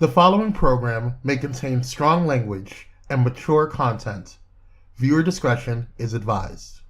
The following program may contain strong language and mature content. Viewer discretion is advised.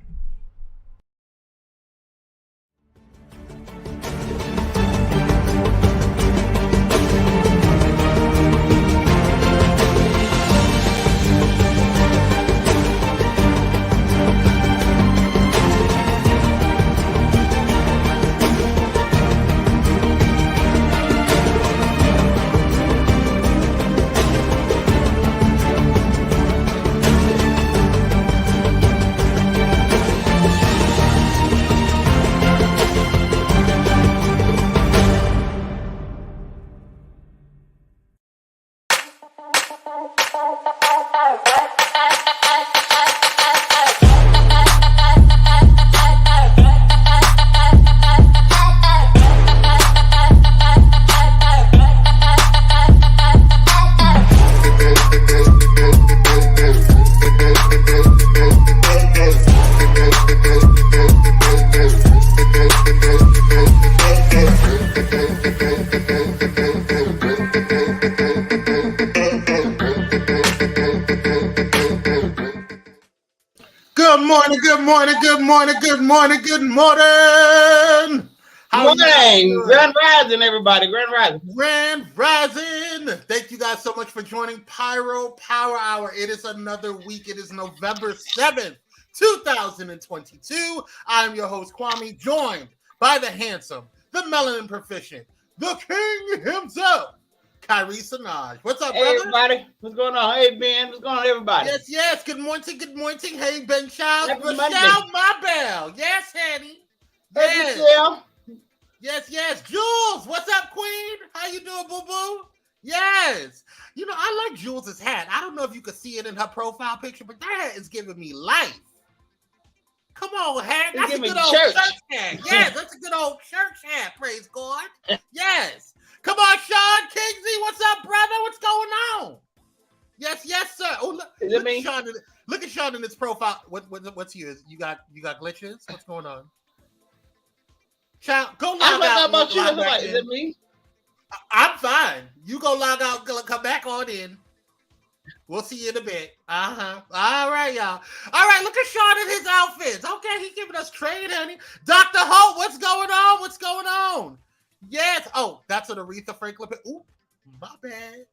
Good morning. How morning. Grand Rising, everybody. Grand Rising. Grand Rising. Thank you guys so much for joining Pyro Power Hour. It is another week. It is November 7th, 2022. I'm your host, Kwame, joined by the handsome, the melanin proficient, the king himself, Kyrie Sanaj. What's up, brother? Hey, everybody. What's going on? Hey, Ben. What's going on, everybody? Yes. Good morning. Hey, Ben Child. Michelle Mabel. Yes, Hanny. Yes. Hey, yes. Jules, what's up, Queen? How you doing, boo-boo? Yes. You know, I like Jules' hat. I don't know if you could see it in her profile picture, but that hat is giving me life. Come on, hat. That's a good old church hat. Yes, that's a good old church hat. Praise God. Yes. Come on, Sean Kingsey. What's up, brother? What's going on? Yes, sir. Oh, look at Sean in his profile. What's yours? You got glitches? What's going on? Sean, go log out. Is it me? I'm fine. You go log out. Come back on in. We'll see you in a bit. All right, y'all. All right, look at Sean in his outfits. Okay, he's giving us trade, honey. Dr. Holt, what's going on? Yes. Oh, that's an Aretha Franklin. Ooh, my bad.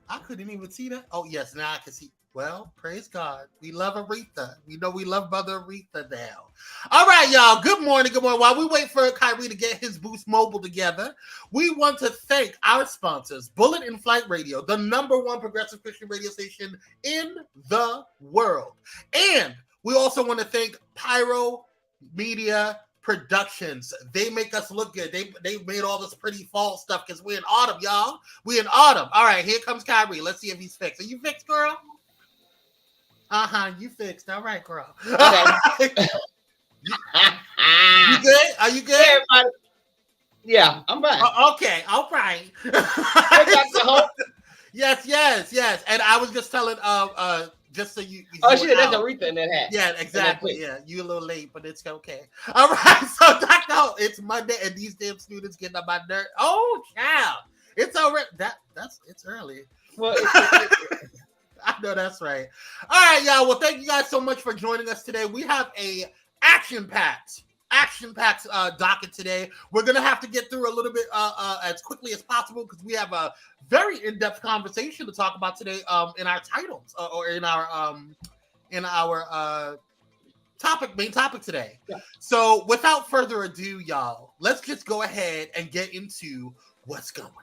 I couldn't even see that. Oh, yes. Now I can see. Well, praise God. We love Aretha. We know we love Mother Aretha now. All right, y'all. Good morning. While we wait for Kyrie to get his Boost Mobile together, we want to thank our sponsors, Bullet in Flight Radio, the #1 progressive Christian radio station in the world. And we also want to thank Pyro Media Productions. They make us look good. They made all this pretty fall stuff because we're in autumn, y'all. We're in autumn. All right, here comes Kyrie. Let's see if he's fixed. Are you fixed, girl? You fixed. All right, girl. Okay. You good? Are you good? Hey, everybody. Yeah, I'm fine. Okay, all right. Yes. And I was just telling just so you that's Aretha in that hat. Yeah, exactly. Yeah, you a little late, but it's okay. All right, so Dr. Holt, it's Monday, and these damn students getting on my nerves. Oh, child, it's already it's early. Well, I know that's right. All right, y'all. Well, thank you guys so much for joining us today. We have a action-packed docket today. We're gonna have to get through a little bit as quickly as possible because we have a very in-depth conversation to talk about today in our titles or in our main topic today. Yeah. So without further ado, y'all, let's just go ahead and get into what's going on.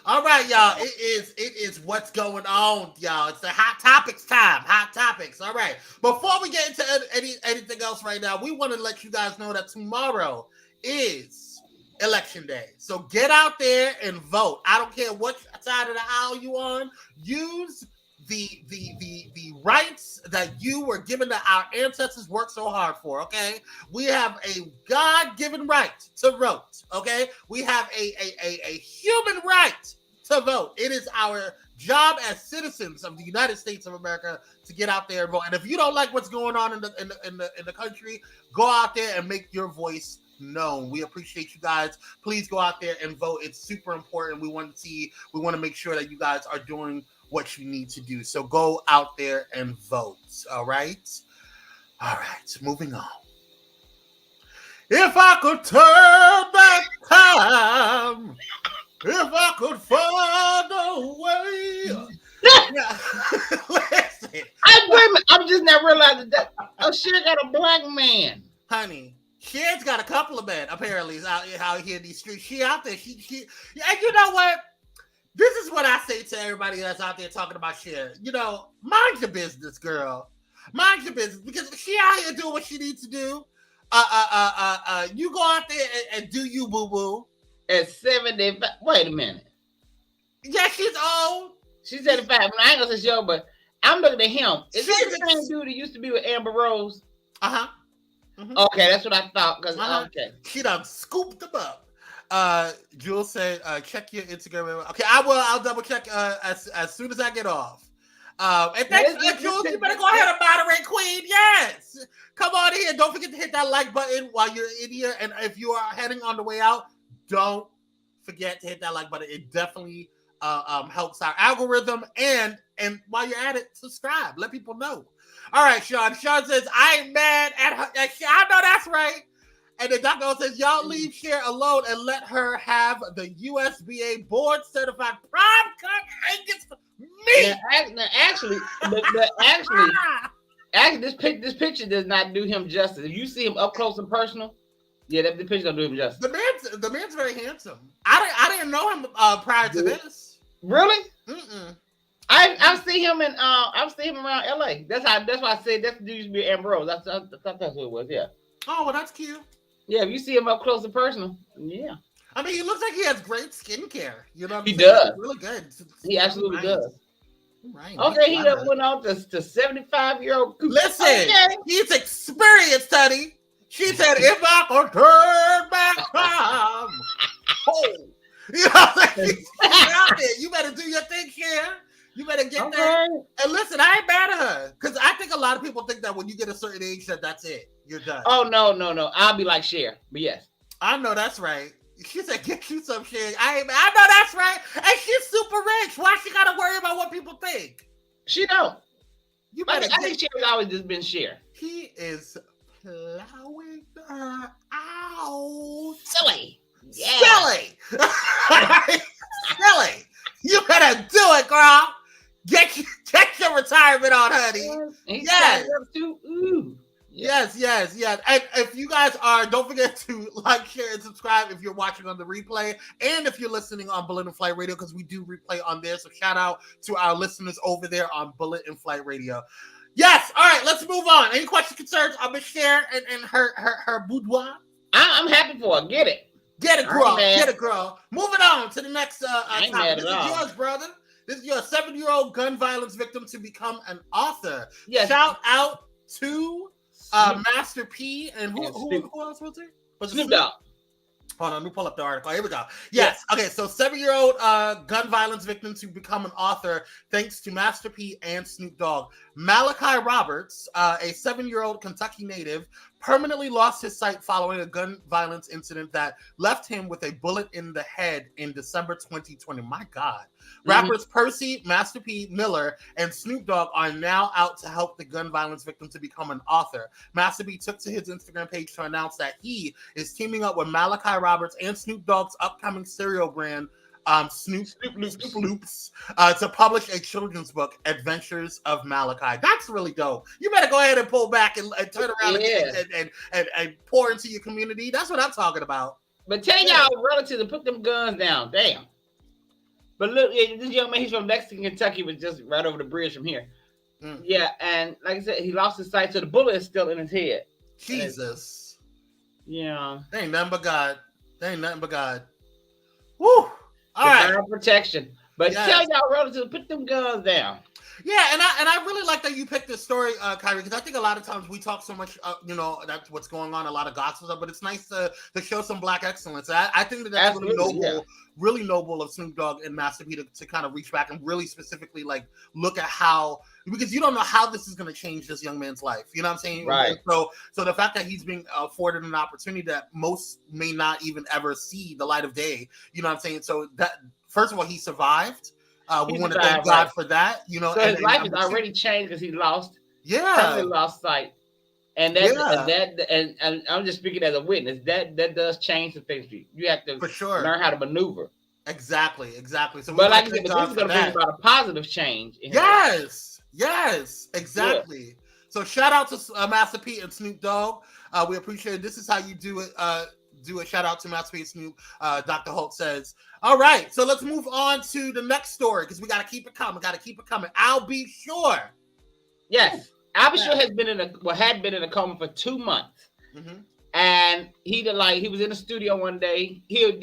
All right, y'all. It is what's going on, y'all. It's the hot topics time. Hot topics. All right. Before we get into anything else right now, we want to let you guys know that tomorrow is Election Day. So get out there and vote. I don't care what side of the aisle you on. Use the rights that you were given, that our ancestors worked so hard for. Okay, we have a God-given right to vote. Okay, we have a human right to vote. It is our job as citizens of the United States of America to get out there and vote. And if you don't like what's going on in the country, go out there and make your voice known. We appreciate you guys. Please go out there and vote. It's super important. We want to make sure that you guys are doing what you need to do. So go out there and vote. All right. Moving on. If I could turn back time, if I could find a way. Listen. I'm just not realizing that. Oh, Cher got a black man. Honey, Cher's got a couple of men, apparently, out here in these streets. She out there. She and you know what? This is what I say to everybody that's out there talking about Cher. You know, mind your business, girl. Mind your business. Because she out here doing what she needs to do. You go out there and do you, boo-boo. At 75. Wait a minute. Yeah, she's old. She's 75. I ain't gonna say show, but I'm looking at him. Is that the same dude that used to be with Amber Rose? Uh-huh. Mm-hmm. Okay, that's what I thought. Okay. She done scooped them up. Jules said, check your Instagram. Okay, I will. I'll double check as soon as I get off. And thanks, Jules. You better go ahead and moderate, Queen. Yes. Come on in. Don't forget to hit that like button while you're in here. And if you are heading on the way out, don't forget to hit that like button. It definitely helps our algorithm. And while you're at it, subscribe. Let people know. All right, Sean. Sean says, I ain't mad at her. I know that's right. And then Dr. O says, y'all leave Cher alone and let her have the USBA board certified prime cut Angus meat. Actually, this picture does not do him justice. If you see him up close and personal, yeah, that picture don't do him justice. The man's very handsome. I didn't know him prior to this. Really? Mm-mm. I've seen him around LA. That's why I said that dude used to be Ambrose. I thought that's what it was. Yeah. Oh, well, that's cute. Yeah, if you see him up close and personal, yeah. I mean, he looks like he has great skincare. You know what he does. Really good. He absolutely does. Right. Okay, he done went on to 75-year-old. Listen, he's experienced, honey. She said, if I could turn back time. Oh. You know, you better do your thing, Cher. You better get there. And listen, I ain't mad at her. Because I think a lot of people think that when you get a certain age, that's it. You're done. Oh, no. I'll be like Cher. But yes. I know that's right. She said, get you some Cher. I know that's right. And she's super rich. Why she got to worry about what people think? She don't. I think Cher's always just been Cher. He is plowing her out. Silly. Yeah. Silly. Silly. You better do it, girl. Get your retirement on, honey. Yes. Ooh. Yes. And if you guys don't forget to like, share, and subscribe if you're watching on the replay and if you're listening on Bullet and Flight Radio, because we do replay on there. So shout out to our listeners over there on Bullet and Flight Radio. Yes. All right, let's move on. Any questions, concerns on Miss Cher and her boudoir? I'm happy for her. Get it. Get it, girl. Get it, girl. Moving on to the next topic. This is yours, brother. This is your 7-year-old gun violence victim to become an author. Yes. Shout out to Master P and who else was it? Snoop Dogg. Hold on, let me pull up the article. Here we go. Yes. Okay, so 7-year-old gun violence victim to become an author thanks to Master P and Snoop Dogg. Malachi Roberts, a 7-year-old Kentucky native, permanently lost his sight following a gun violence incident that left him with a bullet in the head in December 2020. My God. Rappers Percy, Master P, Miller, and Snoop Dogg are now out to help the gun violence victim to become an author. Master P took to his Instagram page to announce that he is teaming up with Malachi Roberts and Snoop Dogg's upcoming cereal brand, Snoop Loops, to publish a children's book, Adventures of Malachi. That's really dope. You better go ahead and pull back and turn around and pour into your community. That's what I'm talking about. But tell y'all relatives to put them guns down. Damn. But look, this young man, he's from Lexington, Kentucky, was just right over the bridge from here. Yeah, and like I said, he lost his sight, so the bullet is still in his head. Jesus. Yeah. They ain't nothing but God. Woo. All right. Protection. But tell y'all relatives, put them guns down. Yeah, and I really like that you picked this story, Kyrie, because I think a lot of times we talk so much, that's what's going on, a lot of gossip, but it's nice to show some Black excellence. I think that's really noble of Snoop Dogg and Master P to kind of reach back and really specifically like look at how, because you don't know how this is going to change this young man's life. You know what I'm saying? Right. So the fact that he's being afforded an opportunity that most may not even ever see the light of day. You know what I'm saying? So that, first of all, he survived. We want to thank God for that, So his life is already changed because he lost. Totally lost sight, and and I'm just speaking as a witness. That does change the things for you. You have to learn how to maneuver. Exactly. So, but like I said, this is going to bring about a positive change. Yes, exactly. Yeah. So shout out to Master P and Snoop Dogg. We appreciate it. This is how you do it. Do a shout out to Master P and Snoop. Dr. Holt says. All right, so let's move on to the next story because we got to keep it coming. I'll be sure. Yes, I'll be sure had been in a coma for 2 months, and he was in the studio one day. He took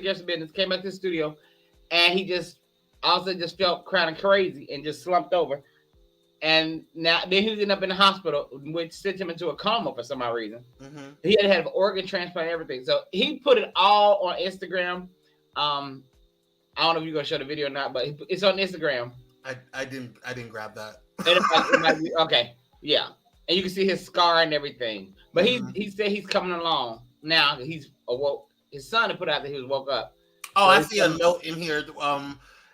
care of some business, came back to the studio, and he just also just felt kind of crazy and just slumped over. And then he ended up in the hospital, which sent him into a coma for some odd reason. He had to have an organ transplant and everything. So he put it all on Instagram. I don't know if you're gonna show the video or not, but it's on Instagram. I didn't grab that. And it might be, okay, yeah, and you can see his scar and everything. But he said he's coming along now. He's awoke. His son had put out that he was woke up. Oh, so I see a note in here.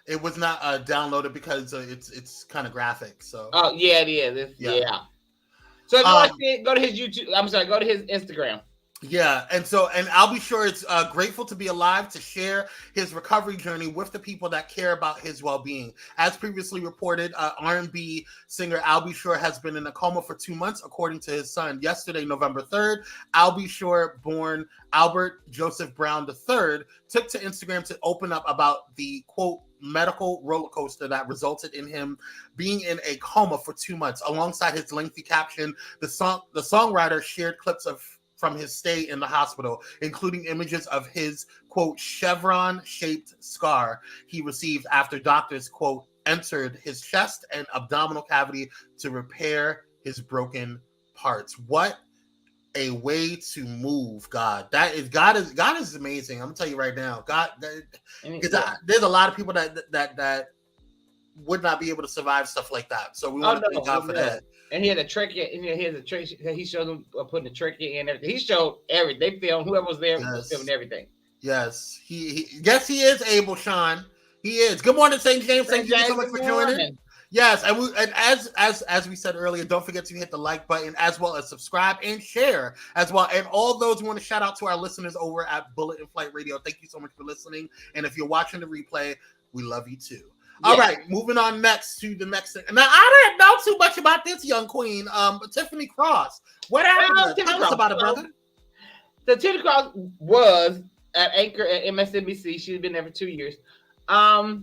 It was not downloaded because it's kind of graphic. So yeah, it is. Yeah. So if you want to see it, go to his YouTube. I'm sorry, go to his Instagram. Yeah, and I'll be sure it's grateful to be alive to share his recovery journey with the people that care about his well-being. As previously reported, R&B singer Al B. Sure has been in a coma for 2 months, according to his son. Yesterday, November 3rd, Al B. Sure, born Albert Joseph Brown III, took to Instagram to open up about the, quote, medical roller coaster that resulted in him being in a coma for 2 months. Alongside his lengthy caption, the songwriter shared clips from his stay in the hospital, including images of his, quote, chevron-shaped scar he received after doctors, quote, entered his chest and abdominal cavity to repair his broken parts. What a way to move, God. God is amazing. I'm gonna tell you right now, God, because there's a lot of people that would not be able to survive stuff like that. So we want to thank God for that. And he had a trachea. He showed them putting the trachea in everything. He showed everything. They filmed. Whoever was there was filming everything. Yes, he is able, Sean. He is. Good morning, St. James. Thank you so much for joining. Yes, and as we said earlier, don't forget to hit the like button as well as subscribe and share as well. And all those, we want to shout out to our listeners over at Bullet in Flight Radio. Thank you so much for listening. And if you're watching the replay, we love you too. All right, moving on next to the next thing. Now, I didn't know too much about this young queen, Tiffany Cross. What happened? Tell us about it, brother. So Tiffany Cross was at Anchor at MSNBC. She's been there for 2 years. Now,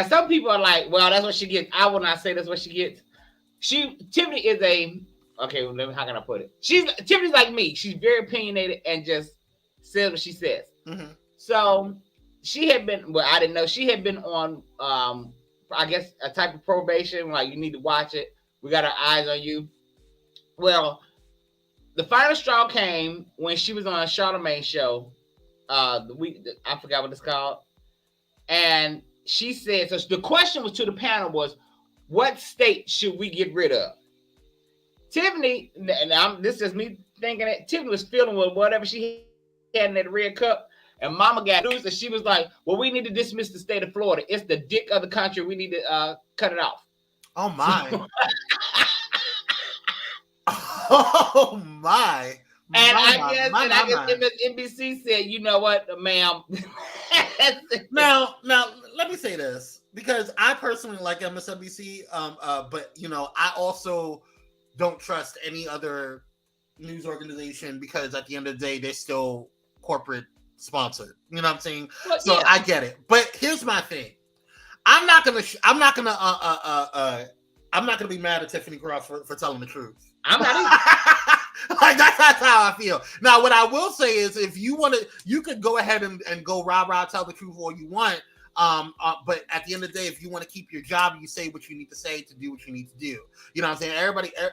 some people are like, well, that's what she gets. I will not say that's what she gets. Tiffany is how can I put it? Tiffany's like me. She's very opinionated and just says what she says. Mm-hmm. So she had been, I didn't know, she had been on, I guess, a type of probation, like you need to watch it. We got our eyes on you. Well, the final straw came when she was on a Charlamagne show. I forgot what it's called. And she said, so the question was to the panel was, what state should we get rid of? Tiffany, and this is me thinking it, Tiffany was feeling with whatever she had in that red cup. And Mama got loose, and she was like, well, we need to dismiss the state of Florida. It's the dick of the country. We need to cut it off. Oh, my. Oh, my. And I guess NBC said, you know what, ma'am. Now, let me say this, because I personally like MSNBC, but, I also don't trust any other news organization because at the end of the day, they're still corporate sponsored. You know what I'm saying? Well, so yeah. I get it. But here's my thing. I'm not gonna be mad at Tiffany Cross for telling the truth. I'm not either. Like that's how I feel. Now, what I will say is, if you want to, you could go ahead and go rah tell the truth all you want. But at the end of the day, if you want to keep your job, you say what you need to say to do what you need to do. You know what I'm saying?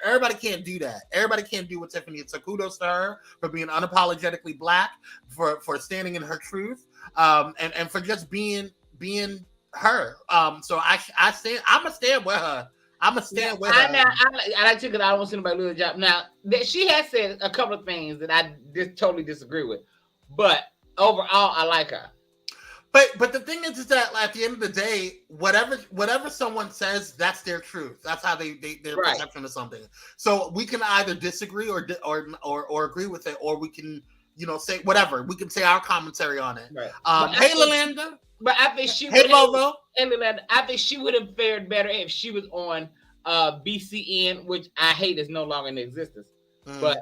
Everybody can't do that. Everybody can't do what Tiffany did. So kudos to her for being unapologetically Black, for standing in her truth, and for just being her. So I stand. I'm gonna stand with her. I'm gonna stand with her. I like to, because I don't want to see anybody lose a job. Now, she has said a couple of things that I just totally disagree with, but overall, I like her. But the thing is that at the end of the day, whatever someone says, that's their truth. That's how their perception of something. So we can either disagree or agree with it, or we can say whatever. We can say our commentary on it. Right. Hey, Lalanda. But I think she would. Hey, Bobo. I think she would have fared better if she was on BCN, which I hate is no longer in existence. But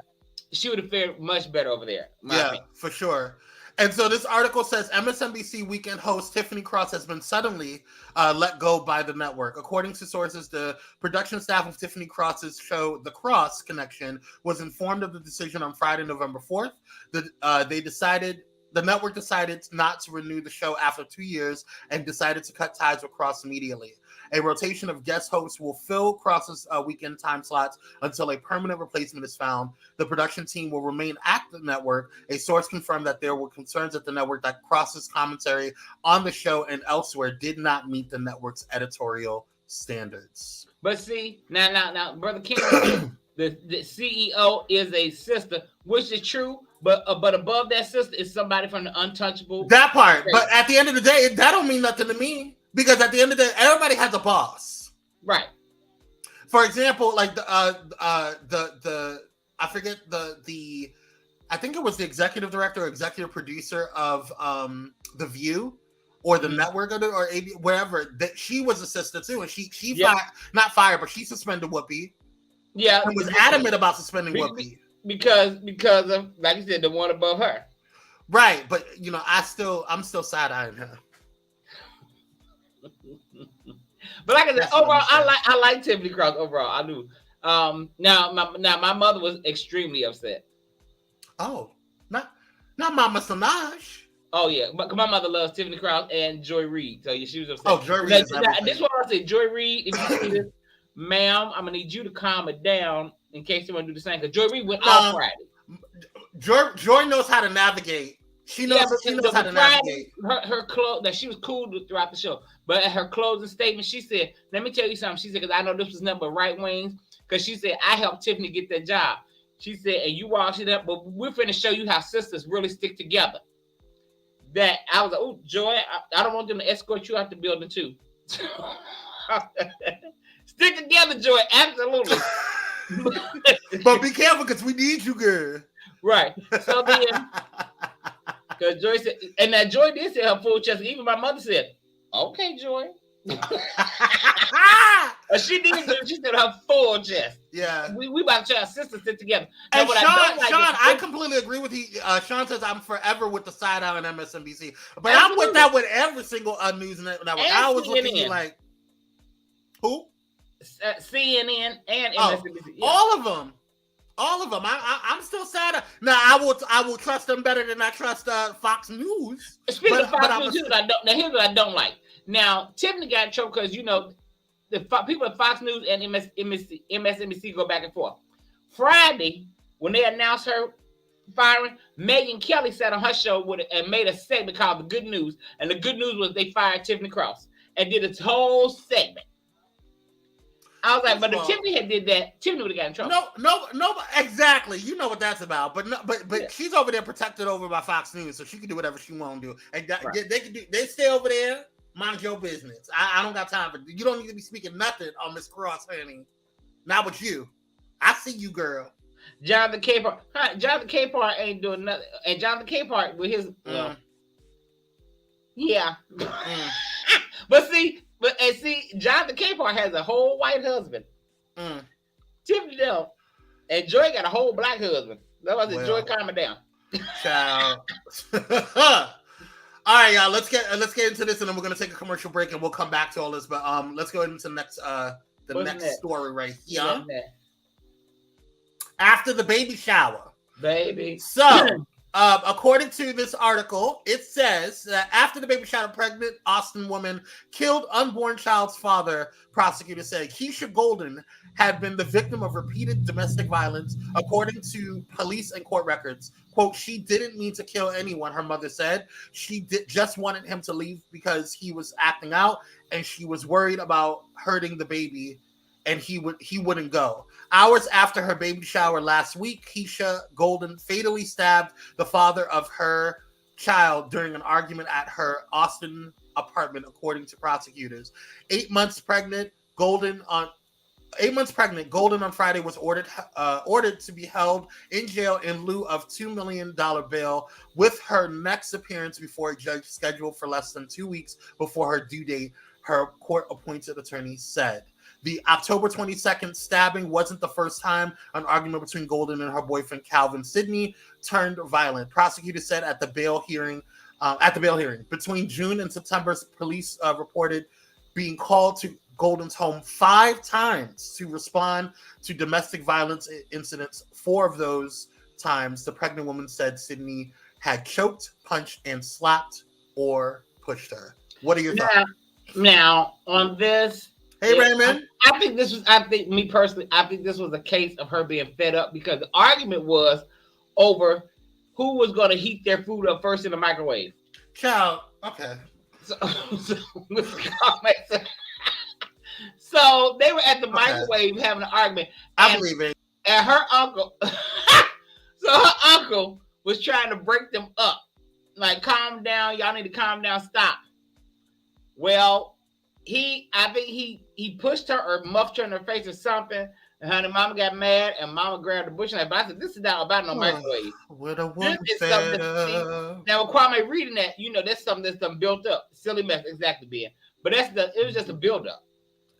she would have fared much better over there. Yeah, for sure. And so this article says MSNBC weekend host Tiffany Cross has been suddenly let go by the network. According to sources, the production staff of Tiffany Cross's show, The Cross Connection, was informed of the decision on Friday, November 4th. The network decided not to renew the show after 2 years and decided to cut ties with Cross immediately. A rotation of guest hosts will fill Cross's weekend time slots until a permanent replacement is found. The production team will remain at the network. A source confirmed that there were concerns at the network that Cross's commentary on the show and elsewhere did not meet the network's editorial standards. But see, now, Brother King, the CEO is a sister, which is true. But above that sister is somebody from the untouchable. That part. Space. But at the end of the day, that don't mean nothing to me, because at the end of the day, everybody has a boss. Right. For example, like I forget I think it was the executive director or executive producer of The View or the network or AB, wherever, that she was a sister too, and she not fired, but she suspended Whoopi. Yeah. And was adamant about suspending Whoopi. Because of, like you said, the one above her. Right, but I'm still side-eyeing her. But like I said, overall, I like Tiffany Cross overall. I do. Now my mother was extremely upset. Oh, not Mama Sanaj. Oh yeah, but my mother loves Tiffany Cross and Joy Reid, so she was upset. Oh, Joy Reid. This one I say, Joy Reid, if you see this, ma'am, I'm gonna need you to calm it down in case you want to do the same. Because Joy Reid went off Friday. Joy knows how to navigate. She knows how to navigate. Her clothes, that she was cool throughout the show. But at her closing statement, she said, let me tell you something. She said, because I know this was nothing but right wings. Because she said, I helped Tiffany get that job. She said, and you washed it up, but we're finna show you how sisters really stick together. That I was like, oh, Joy, I don't want them to escort you out the building too. Stick together, Joy, absolutely. But be careful, because we need you, girl. Right. So then, because Joy said, and that Joy did say her full chest. Even my mother said, "Okay, Joy." She did. She said her full chest. Yeah. We about to try our sisters sit together. And Sean, I completely agree with you. Sean says I'm forever with the side eye on MSNBC, but absolutely. I'm with that with every single news network. I was looking at like who? CNN and MSNBC. Yeah. All of them. I'm still sad. Now I will trust them better than I trust Fox News. Speaking of Fox News, here's what I don't like. Now Tiffany got in trouble because the people at Fox News and MSNBC go back and forth. Friday, when they announced her firing, Megyn Kelly sat on her show and made a segment called The Good News, and the good news was they fired Tiffany Cross and did its whole segment. I was like, but if Tiffany had did that, Tiffany would have got in trouble. No, exactly. You know what that's about. But yeah. She's over there protected over by Fox News, so she can do whatever she want to do. And they stay over there, mind your business. I don't got time for you. Don't need to be speaking nothing on Miss Cross, honey. Not with you. I see you, girl. Jonathan Capehart ain't doing nothing. And Jonathan Capehart with his yeah. But see, Jonathan Capehart has a whole white husband. Tiffany don't. And Joy got a whole black husband. That was Joy, calm it down. Child. All right, y'all. Let's get into this, and then we're gonna take a commercial break, and we'll come back to all this. But let's go into the next story right here. After the baby shower. Baby. So According to this article, it says that after the baby shower, pregnant Austin woman killed unborn child's father. Prosecutors say Keisha Golden had been the victim of repeated domestic violence, according to police and court records. Quote, she didn't mean to kill anyone, her mother said. She just wanted him to leave because he was acting out, and she was worried about hurting the baby, and he wouldn't go. Hours after her baby shower last week, Keisha Golden fatally stabbed the father of her child during an argument at her Austin apartment, according to prosecutors. 8 months pregnant, Golden on Friday was ordered to be held in jail in lieu of $2 million bail, with her next appearance before a judge scheduled for less than 2 weeks before her due date, her court-appointed attorney said. The October 22nd stabbing wasn't the first time an argument between Golden and her boyfriend Calvin Sidney turned violent. Prosecutors said at the bail hearing, between June and September, police reported being called to Golden's home 5 times to respond to domestic violence incidents. 4 of those times, the pregnant woman said Sidney had choked, punched, and slapped or pushed her. What are your thoughts? Now, on this, hey, Raymond. I think this was a case of her being fed up, because the argument was over who was going to heat their food up first in the microwave. Child, okay. So they were at the microwave having an argument. I believe it. And her uncle, was trying to break them up. Like, calm down, y'all need to calm down, stop. Well, I think he pushed her or muffed her in her face or something, and honey, mama got mad, and mama grabbed the bush knife. But I said, this is not about no microwave. What a woman said. Now, with Kwame reading that, that's something that's done built up. Silly mess, exactly, being. But it was just a build up.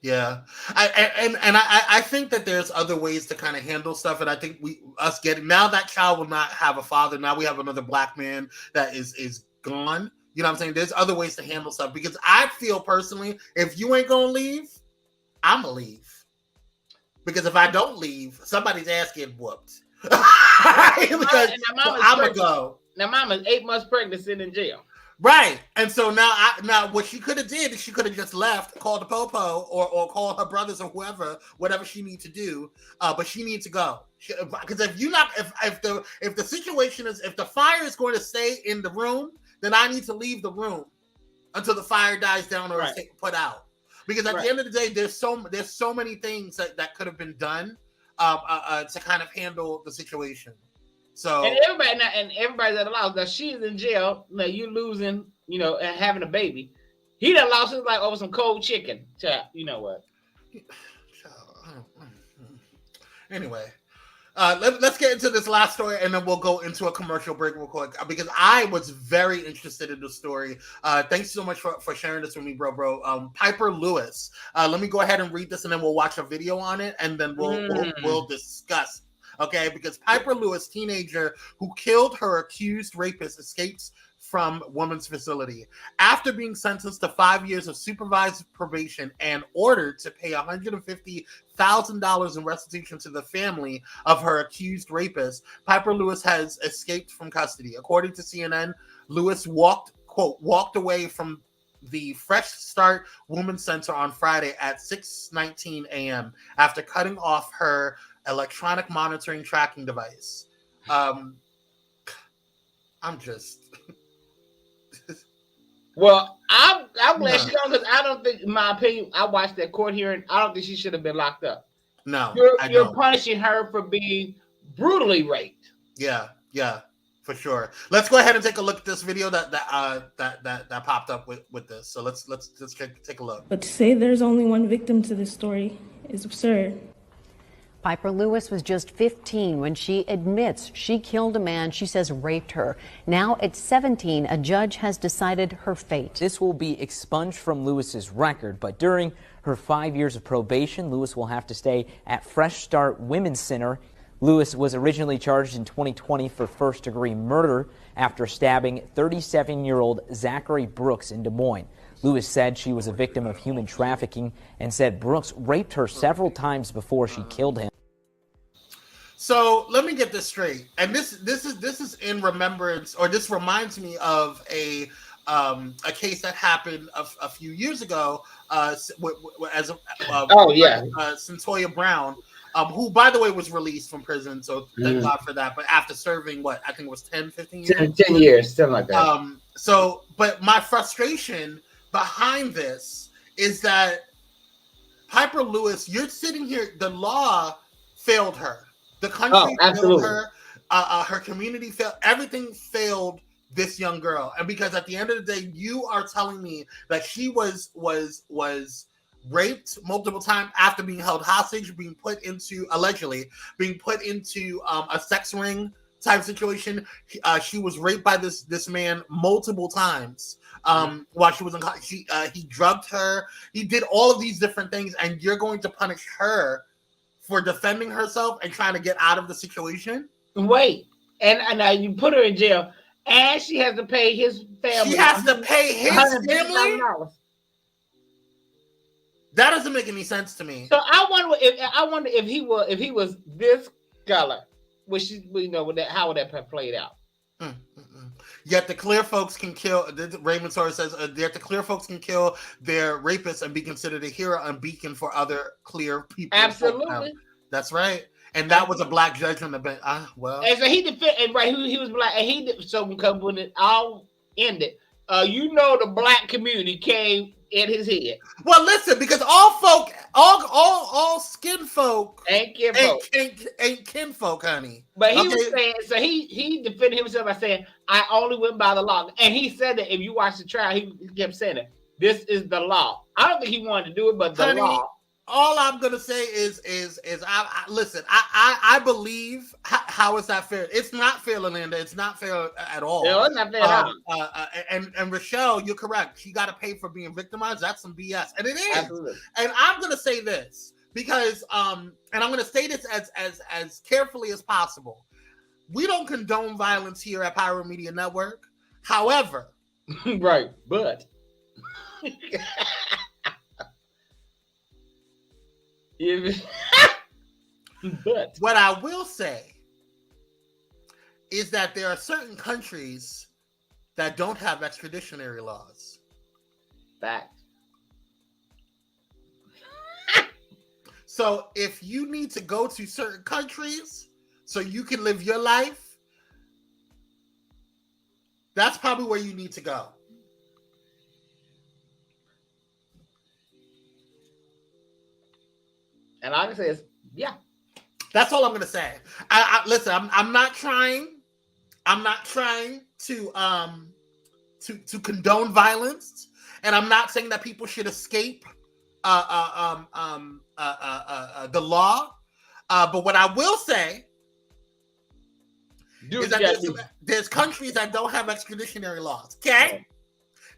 Yeah, I think that there's other ways to kind of handle stuff, and I think now that child will not have a father. Now we have another black man that is gone. You know what I'm saying? There's other ways to handle stuff, because I feel personally, if you ain't gonna leave, I'm gonna leave. Because if I don't leave, somebody's ass getting whooped. Because I'm gonna go. Now, mama's 8 months pregnant, sitting in jail. Right. And so now what she could have did is she could have just left, called the popo or called her brothers or whatever she needs to do. But she needs to go. Because if the situation is, if the fire is going to stay in the room, then I need to leave the room until the fire dies down or is put out. Because at the end of the day, there's so many things that could have been done to kind of handle the situation. So and everybody's at the loss. Now she's in jail. Now you losing, and having a baby. He done lost his life over some cold chicken. Child, you know what? Anyway, let's get into this last story, and then we'll go into a commercial break real quick, because I was very interested in the story. Thanks so much for sharing this with me, bro. Piper Lewis. Let me go ahead and read this, and then we'll watch a video on it, and then we'll discuss. Okay, because Piper Lewis, teenager who killed her accused rapist, escapes from women's facility. After being sentenced to 5 years of supervised probation and ordered to pay $150,000 in restitution to the family of her accused rapist, Piper Lewis has escaped from custody. According to CNN, Lewis walked away from the Fresh Start Women's Center on Friday at 6:19 a.m. after cutting off her electronic monitoring tracking device. I'm just... Well, I'm glad she don't, because I don't think, in my opinion, I watched that court hearing, I don't think she should have been locked up. No, you're punishing her for being brutally raped. Yeah, for sure. Let's go ahead and take a look at this video that popped up with this. So let's take a look. But to say there's only one victim to this story is absurd. Piper Lewis was just 15 when she admits she killed a man she says raped her. Now at 17, a judge has decided her fate. This will be expunged from Lewis's record, but during her 5 years of probation, Lewis will have to stay at Fresh Start Women's Center. Lewis was originally charged in 2020 for first-degree murder after stabbing 37-year-old Zachary Brooks in Des Moines. Lewis said she was a victim of human trafficking and said Brooks raped her several times before she killed him. So let me get this straight. And this is in remembrance, or this reminds me of a case that happened a few years ago. Centoya Brown, who, by the way, was released from prison. So thank God for that. But after serving, what, I think it was 10, 15 years? 10 years, something like that. But my frustration behind this is that Piper Lewis, you're sitting here, the law failed her. The country failed her. Her community failed. Everything failed this young girl. And because at the end of the day, you are telling me that she was raped multiple times after being held hostage, allegedly being put into a sex ring type situation. She was raped by this man multiple times while she was in college. He drugged her. He did all of these different things, and you're going to punish her for defending herself and trying to get out of the situation? Wait, and now you put her in jail, and she has to pay his family. She has to pay his family? That doesn't make any sense to me. So I wonder if he was this color, how would that have played out? Yet the clear folks can kill. Raymond Torres says, yet the clear folks can kill their rapists and be considered a hero and beacon for other clear people. Absolutely, that's right. And that was a black judge on the bench. Well, and so he defended, right? He was black, and so when it all ended, the black community came in his head. Well, listen, because all skin folk ain't kinfolk, honey. But he was saying, so he defended himself by saying, I only went by the law. And he said that if you watch the trial, he kept saying it. This is the law. I don't think he wanted to do it, but the law. All I'm gonna say is listen. I believe. How is that fair? It's not fair, Linda. It's not fair at all. No, it's not fair at all. And Rochelle, you're correct. She got to pay for being victimized. That's some BS, and it is. Absolutely. And I'm gonna say this because and I'm gonna say this as carefully as possible. We don't condone violence here at Pyro Media Network. However, right, but. But what I will say is that there are certain countries that don't have extraditionary laws. Fact. So if you need to go to certain countries so you can live your life, that's probably where you need to go. And all I can say is, yeah. That's all I'm gonna say. Listen. I'm not trying to condone violence, and I'm not saying that people should escape the law. But what I will say is that there's countries that don't have extraditionary laws. Okay,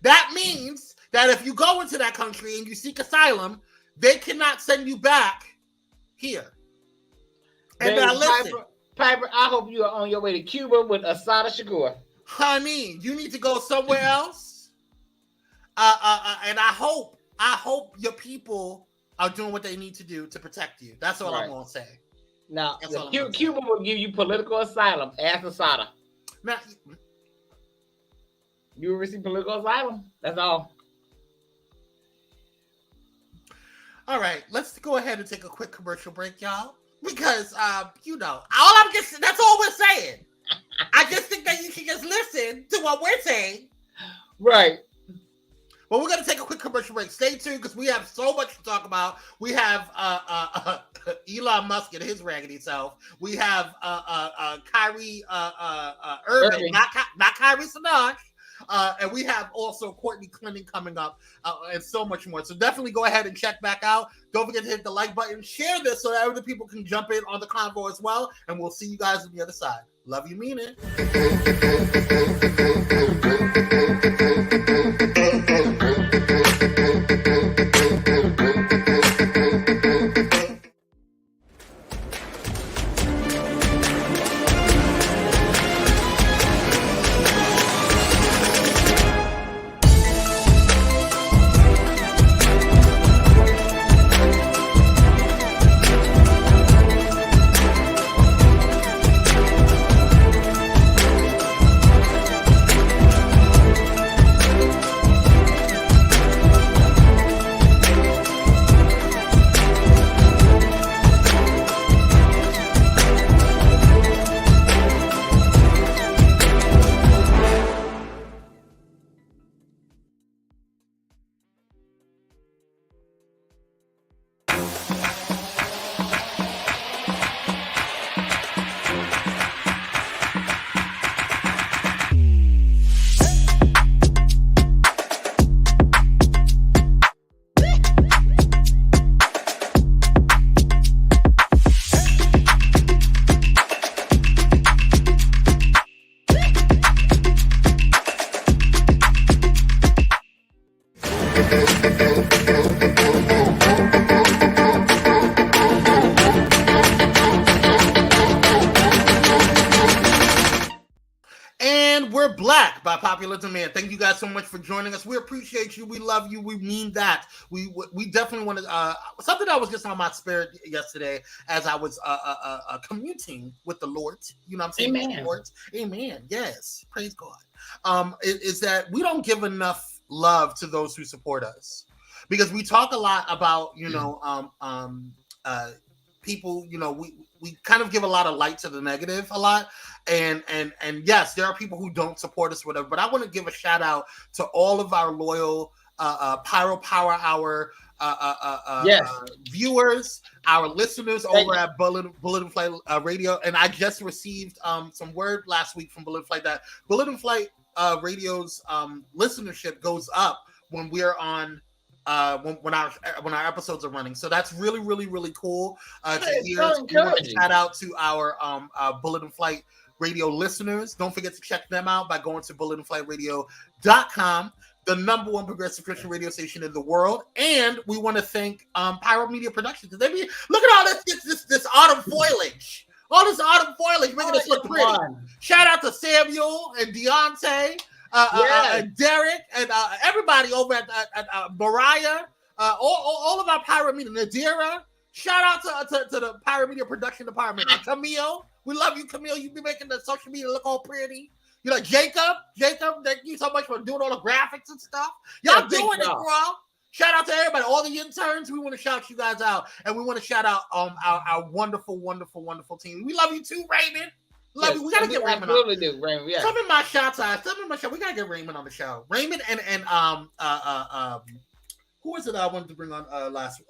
that means that if you go into that country and you seek asylum, they cannot send you back here. And now listen, Piper, I hope you are on your way to Cuba with Asada Shakur. Honey, you need to go somewhere else. And I hope your people are doing what they need to do to protect you. That's all I'm gonna say. Now, Cuba will give you political asylum. Ask Asada. Now, you will receive political asylum. That's all. All right, let's go ahead and take a quick commercial break, y'all. Because that's all we're saying. I just think that you should just listen to what we're saying. Right. Well, we're gonna take a quick commercial break. Stay tuned because we have so much to talk about. We have Elon Musk and his raggedy self. We have Kyrie Irving, not Kyrie Sinaj. And we have also Courtney Clinton coming up and so much more. So definitely go ahead and check back out. Don't forget to hit the like button. Share this so that other people can jump in on the convo as well. And we'll see you guys on the other side. Love you, mean it. And we're Black by popular demand. Thank you guys so much for joining us. We appreciate you. We love you. We mean that. We definitely want to. Something that was just on my spirit yesterday as I was commuting with the Lord. You know what I'm saying? Amen. Lord. Amen. Yes. Praise God. Is that we don't give enough love to those who support us, because we talk a lot about people. We kind of give a lot of light to the negative a lot. And yes, there are people who don't support us, whatever. But I want to give a shout out to all of our loyal Pyro Power Hour viewers, our listeners over at Bullet and Flight Radio. And I just received some word last week from Bullet and Flight that Bullet and Flight Radio's listenership goes up when we're on. When our episodes are running, so that's really, really, really cool to hear. Shout out to our Bullet and Flight Radio listeners. Don't forget to check them out by going to bulletandflightradio.com, the number one progressive Christian radio station in the world. And we want to thank Pyro Media Productions. Look at all this autumn foliage. All this autumn foliage making us look pretty. Shout out to Samuel and Deontay. And Derek and everybody over at Mariah, all of our Pyro Media, Nadira. Shout out to the Pyro Media production department. And Camille, we love you, Camille. You be making the social media look all pretty. You know, Jacob, thank you so much for doing all the graphics and stuff. Y'all doing it, bro. Shout out to everybody, all the interns. We want to shout you guys out, and we want to shout out our wonderful, wonderful, wonderful team. We love you too, Raymond. Love you. We gotta get Raymond. Absolutely do, Raymond. Yeah. Some of my shots out. We gotta get Raymond on the show. Raymond and who was it I wanted to bring on last?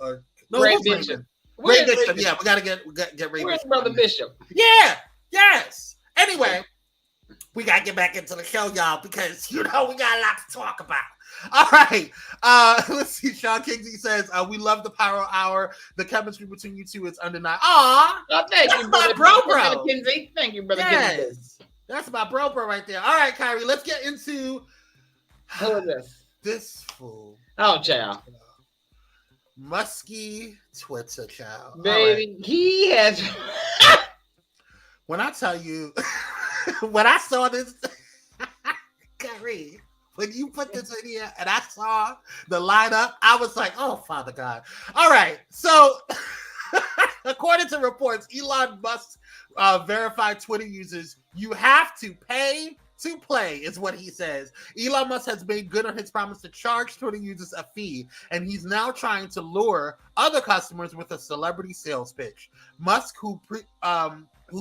Ray Bishop. Ray Bishop. Yeah, we gotta get Ray Where's Bishop. Brother Bishop? Yeah. Yes. Anyway, we gotta get back into the show, y'all, because we got a lot to talk about. All right. Let's see. Sean Kingsey says, we love the Pyro Hour. The chemistry between you two is undeniable. Aw. Oh, thank you, brother. Bro. Kinsey. Thank you, brother. Yes. That's my bro right there. All right, Kyrie, let's get into who is this? This fool. Oh, child. Musky Twitter, child. Baby, right. He has. When I tell you, when I saw this, Kyrie, when you put this in here and I saw the lineup, I was like, oh, Father God. All right. So, according to reports, Elon Musk verified Twitter users, you have to pay to play, is what he says. Elon Musk has made good on his promise to charge Twitter users a fee, and he's now trying to lure other customers with a celebrity sales pitch. Musk, who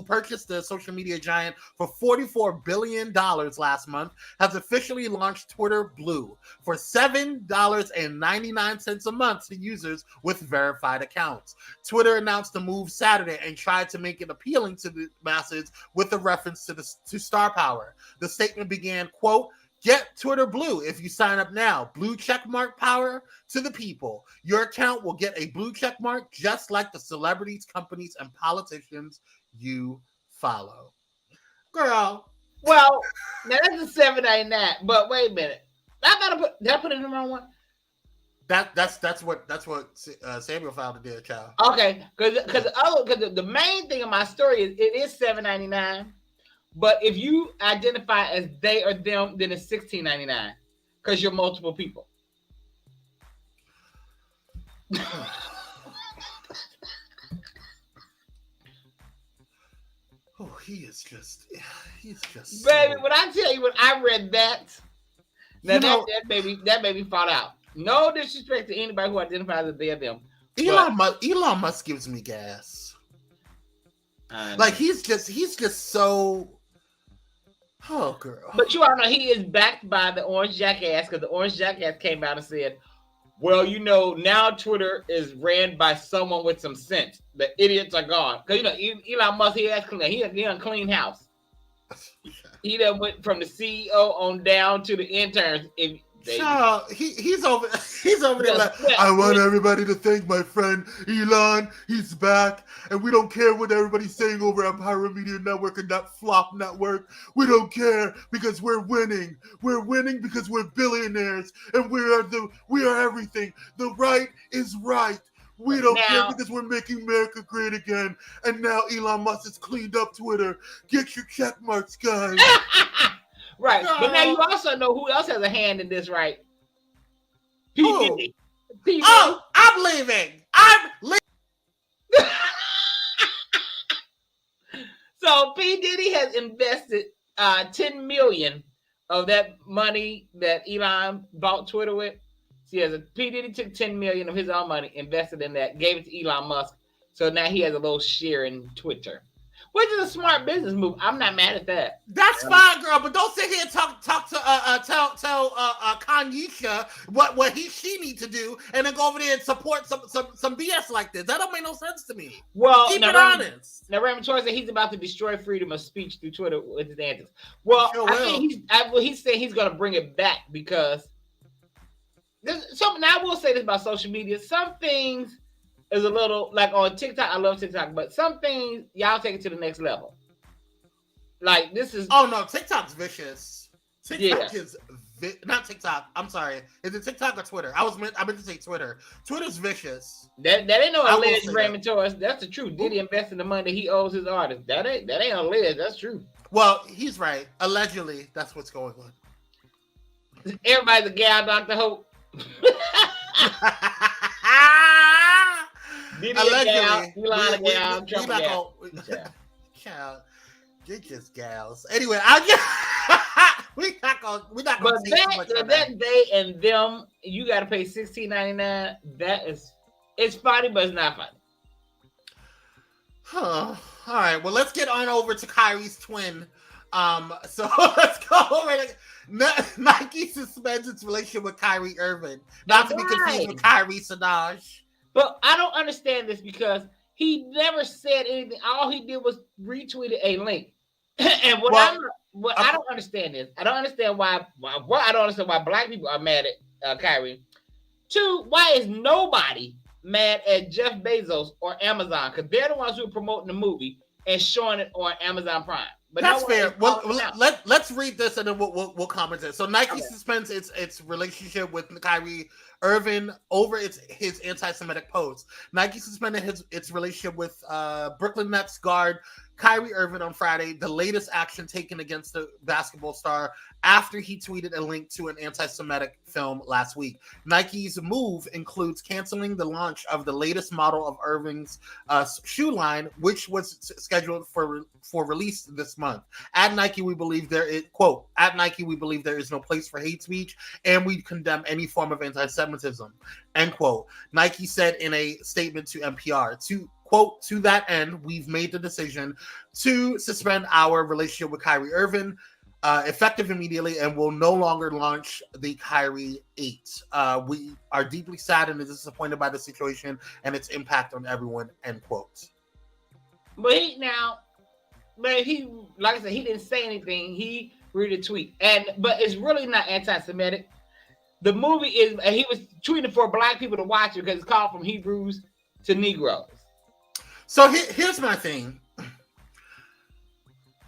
purchased the social media giant for $44 billion last month, has officially launched Twitter Blue for $7.99 a month to users with verified accounts. Twitter announced the move Saturday and tried to make it appealing to the masses with a reference to star power. The statement began, quote, "Get Twitter Blue if you sign up now. Blue checkmark power to the people. Your account will get a blue checkmark just like the celebrities, companies, and politicians you follow." Girl. Well, now that's a $7.99, but wait a minute. Did I put it in the wrong one? That's what Samuel found it there, child. Okay, because the main thing of my story is it is $7.99, but if you identify as they or them, then it's $16.99 because you're multiple people. Oh, he's just baby. When I tell you, when I read that, that made me fall out. No disrespect to anybody who identifies as they or them. Elon Musk gives me gas. Like he's just so. Oh, girl. But you all know he is backed by the Orange Jackass, because the Orange Jackass came out and said, well, now Twitter is ran by someone with some sense. The idiots are gone. Because, Elon Musk, he on clean house. He done went from the CEO on down to the interns. He's over there like, I want everybody to thank my friend Elon. He's back. And we don't care what everybody's saying over at Pyro Media Network and that flop network. We don't care because we're winning. We're winning because we're billionaires. And we are everything. The right is right. We don't care because we're making America great again. And now Elon Musk has cleaned up Twitter. Get your check marks, guys. Right. But now you Girl. also know who else has a hand in this, right? P. Who? Diddy. P. Diddy. Oh, I'm leaving. I'm leaving. So P. Diddy has invested 10 million of that money that Elon bought Twitter with. See, P. Diddy took 10 million of his own money, invested in that, gave it to Elon Musk. So now he has a little share in Twitter, which is a smart business move. I'm not mad at that. That's fine, girl, but don't sit here and tell tell Kanyisha what she need to do, and then go over there and support some BS like this. That don't make no sense to me. Well, Keep it honest. Now, Raymond Torres said he's about to destroy freedom of speech through Twitter with his antics. Well, Sure I will. think he's saying he's going to bring it back because there's something. I will say this about social media: some things is a little like on TikTok. I love TikTok, but some things y'all take it to the next level. Like this is. Oh no, TikTok's vicious. TikTok Yeah. is not TikTok. I'm sorry. Is it TikTok or Twitter? I meant to say Twitter. Twitter's vicious. That ain't no I will alleged say Raymond Torres. That's the truth. Did he invest in the money that he owes his artist? That ain't alleged. That's true. Well, he's right. Allegedly, that's what's going on. Everybody's a gal, Dr. Hope. Diddy a gal, Elon a gal, Trump a gal. Child, they're just gals. Anyway, we're not gonna But say too much on that day and them, you got to pay $16.99. It's funny, but it's not funny. Huh. All right. Well, let's get on over to Kyrie's twin. So let's go over. Nike suspends its relationship with Kyrie Irving, not to be confused with Kyrie Sanaj. But I don't understand this because he never said anything. All he did was retweeted a link. And I don't understand this. I don't understand why I don't understand why black people are mad at Kyrie. Two, why is nobody mad at Jeff Bezos or Amazon? Because they're the ones who are promoting the movie and showing it on Amazon Prime. But that's fair. Well, let's read this and then we'll comment it. So Nike suspends its relationship with Kyrie Irving over his anti-Semitic posts. Nike suspended its relationship with Brooklyn Nets guard Kyrie Irving on Friday, the latest action taken against the basketball star after he tweeted a link to an anti-Semitic film last week. Nike's move includes canceling the launch of the latest model of Irving's shoe line, which was scheduled for release this month. At Nike, we believe there is, quote, at Nike, we believe there is no place for hate speech, and we condemn any form of anti-Semitism, end quote. Nike said in a statement to NPR, quote, to that end, we've made the decision to suspend our relationship with Kyrie Irving effective immediately and will no longer launch the Kyrie 8. We are deeply saddened and disappointed by the situation and its impact on everyone, end quote. But he, like I said, he didn't say anything. He read a tweet. But it's really not anti-Semitic. The movie is, he was tweeting for black people to watch it because it's called From Hebrews to Negroes. So here's my thing.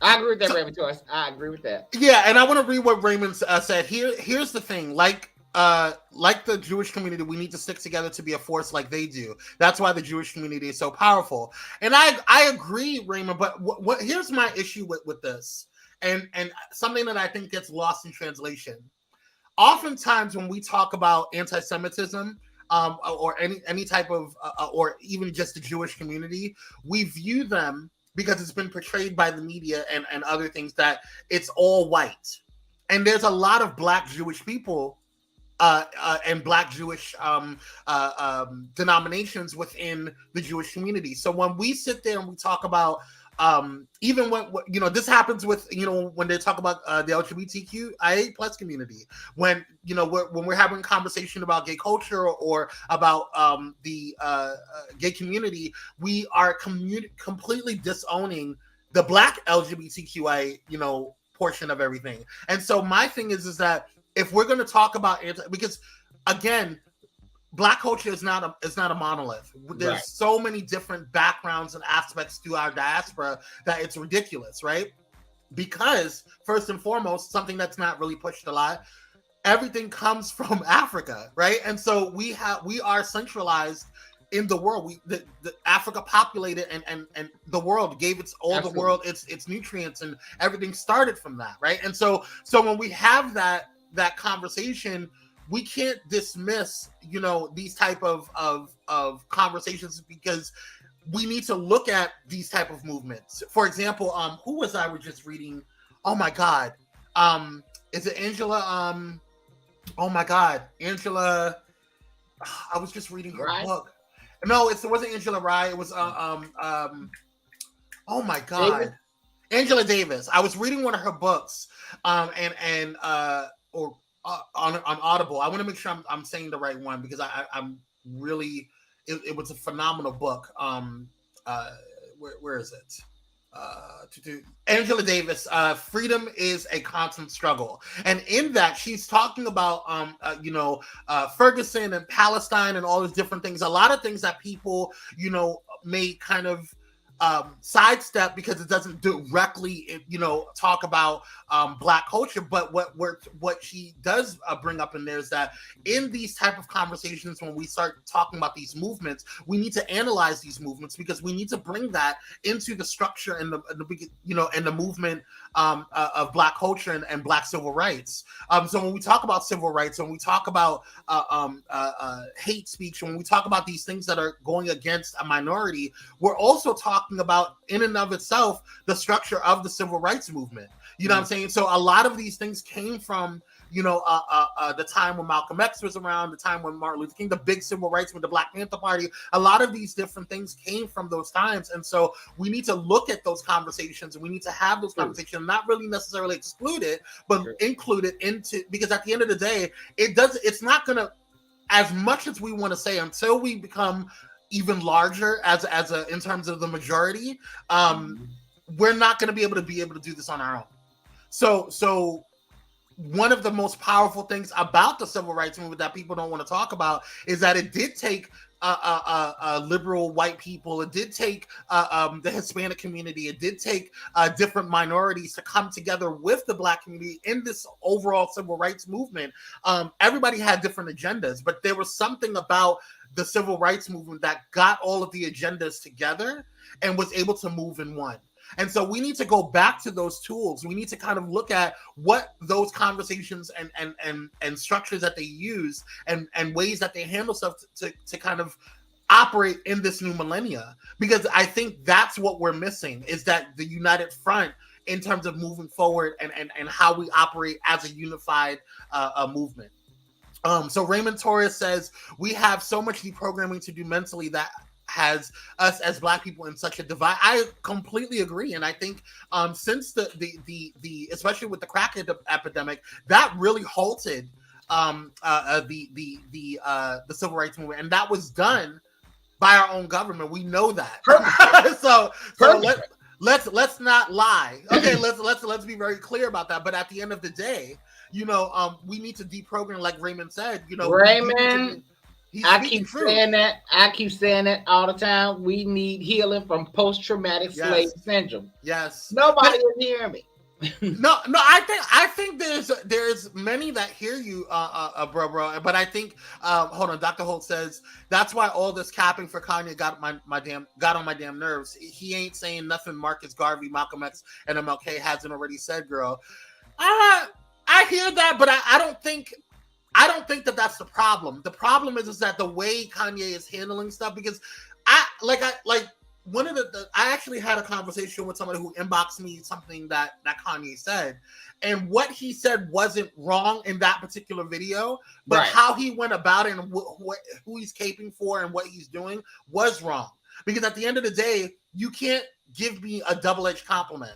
I agree with that, Raymond Torres. I agree with that. Yeah, and I want to read what Raymond said. Here's the thing. Like the Jewish community, we need to stick together to be a force like they do. That's why the Jewish community is so powerful. And I agree, Raymond, but what here's my issue with this, and something that I think gets lost in translation. Oftentimes when we talk about anti-Semitism, or any type of, or even just the Jewish community, we view them, because it's been portrayed by the media and other things, that it's all white. And there's a lot of black Jewish people and black Jewish denominations within the Jewish community. So when we sit there and we talk about, even when this happens with, when they talk about the LGBTQIA plus community, when we're having a conversation about gay culture or about the gay community, we are completely disowning the black LGBTQIA portion of everything. And so my thing is that if we're going to talk about because again, Black culture is not a monolith. There's right. So many different backgrounds and aspects to our diaspora that it's ridiculous, right? Because first and foremost, something that's not really pushed a lot, everything comes from Africa, right? And so we are centralized in the world. The Africa populated and the world gave the world its nutrients, and everything started from that, right? And so when we have that conversation, we can't dismiss, these type of conversations, because we need to look at these type of movements. For example, who was I was just reading? Oh my God. Is it Angela? Oh my God, Angela. I was just reading her book. No, it wasn't Angela Rye. It was oh my God, David? Angela Davis. I was reading one of her books, on Audible. I want to make sure I'm saying the right one, because I'm really. It was a phenomenal book. Where is it? Angela Davis, Freedom is a Constant Struggle. And in that, she's talking about, Ferguson and Palestine and all those different things. A lot of things that people, may kind of sidestep because it doesn't directly, talk about Black culture. But what she does bring up in there is that in these type of conversations, when we start talking about these movements, we need to analyze these movements, because we need to bring that into the structure and the movement of Black culture and Black civil rights. So when we talk about civil rights, when we talk about hate speech, when we talk about these things that are going against a minority, we're also talking about, in and of itself, the structure of the civil rights movement. You know what I'm saying? So a lot of these things came from, the time when Malcolm X was around, the time when Martin Luther King, the big civil rights with the Black Panther Party. A lot of these different things came from those times. And so we need to look at those conversations, and we need to have those conversations, not really necessarily exclude it, but include it into, because at the end of the day, it's not going to, as much as we want to say, until we become even larger in terms of the majority, we're not going to be able to do this on our own. So one of the most powerful things about the civil rights movement that people don't want to talk about is that it did take liberal white people, it did take the Hispanic community, it did take different minorities to come together with the Black community in this overall civil rights movement. Everybody had different agendas, but there was something about the civil rights movement that got all of the agendas together and was able to move in one. And so we need to go back to those tools. We need to kind of look at what those conversations and structures that they use and ways that they handle stuff to kind of operate in this new millennia. Because I think that's what we're missing, is that the united front in terms of moving forward and how we operate as a unified movement. So Raymond Torres says, we have so much deprogramming to do mentally that has us as Black people in such a divide. I completely agree. And I think since the especially with the crack epidemic, that really halted the civil rights movement. And that was done by our own government. We know that. so let's not lie. Okay, let's be very clear about that. But at the end of the day, we need to deprogram, like Raymond said. Raymond, I keep saying that all the time. We need healing from post-traumatic slave syndrome. Yes. Nobody is hearing me. No. I think there's many that hear you, bro. But I think, hold on. Dr. Holt says that's why all this capping for Kanye got on my damn nerves. He ain't saying nothing Marcus Garvey, Malcolm X, and MLK hasn't already said, girl. I hear that, but I don't think that that's the problem. The problem is that the way Kanye is handling stuff, because I actually had a conversation with somebody who inboxed me something that Kanye said, and what he said wasn't wrong in that particular video, but how he went about it and who he's caping for and what he's doing was wrong. Because at the end of the day, you can't give me a double-edged compliment.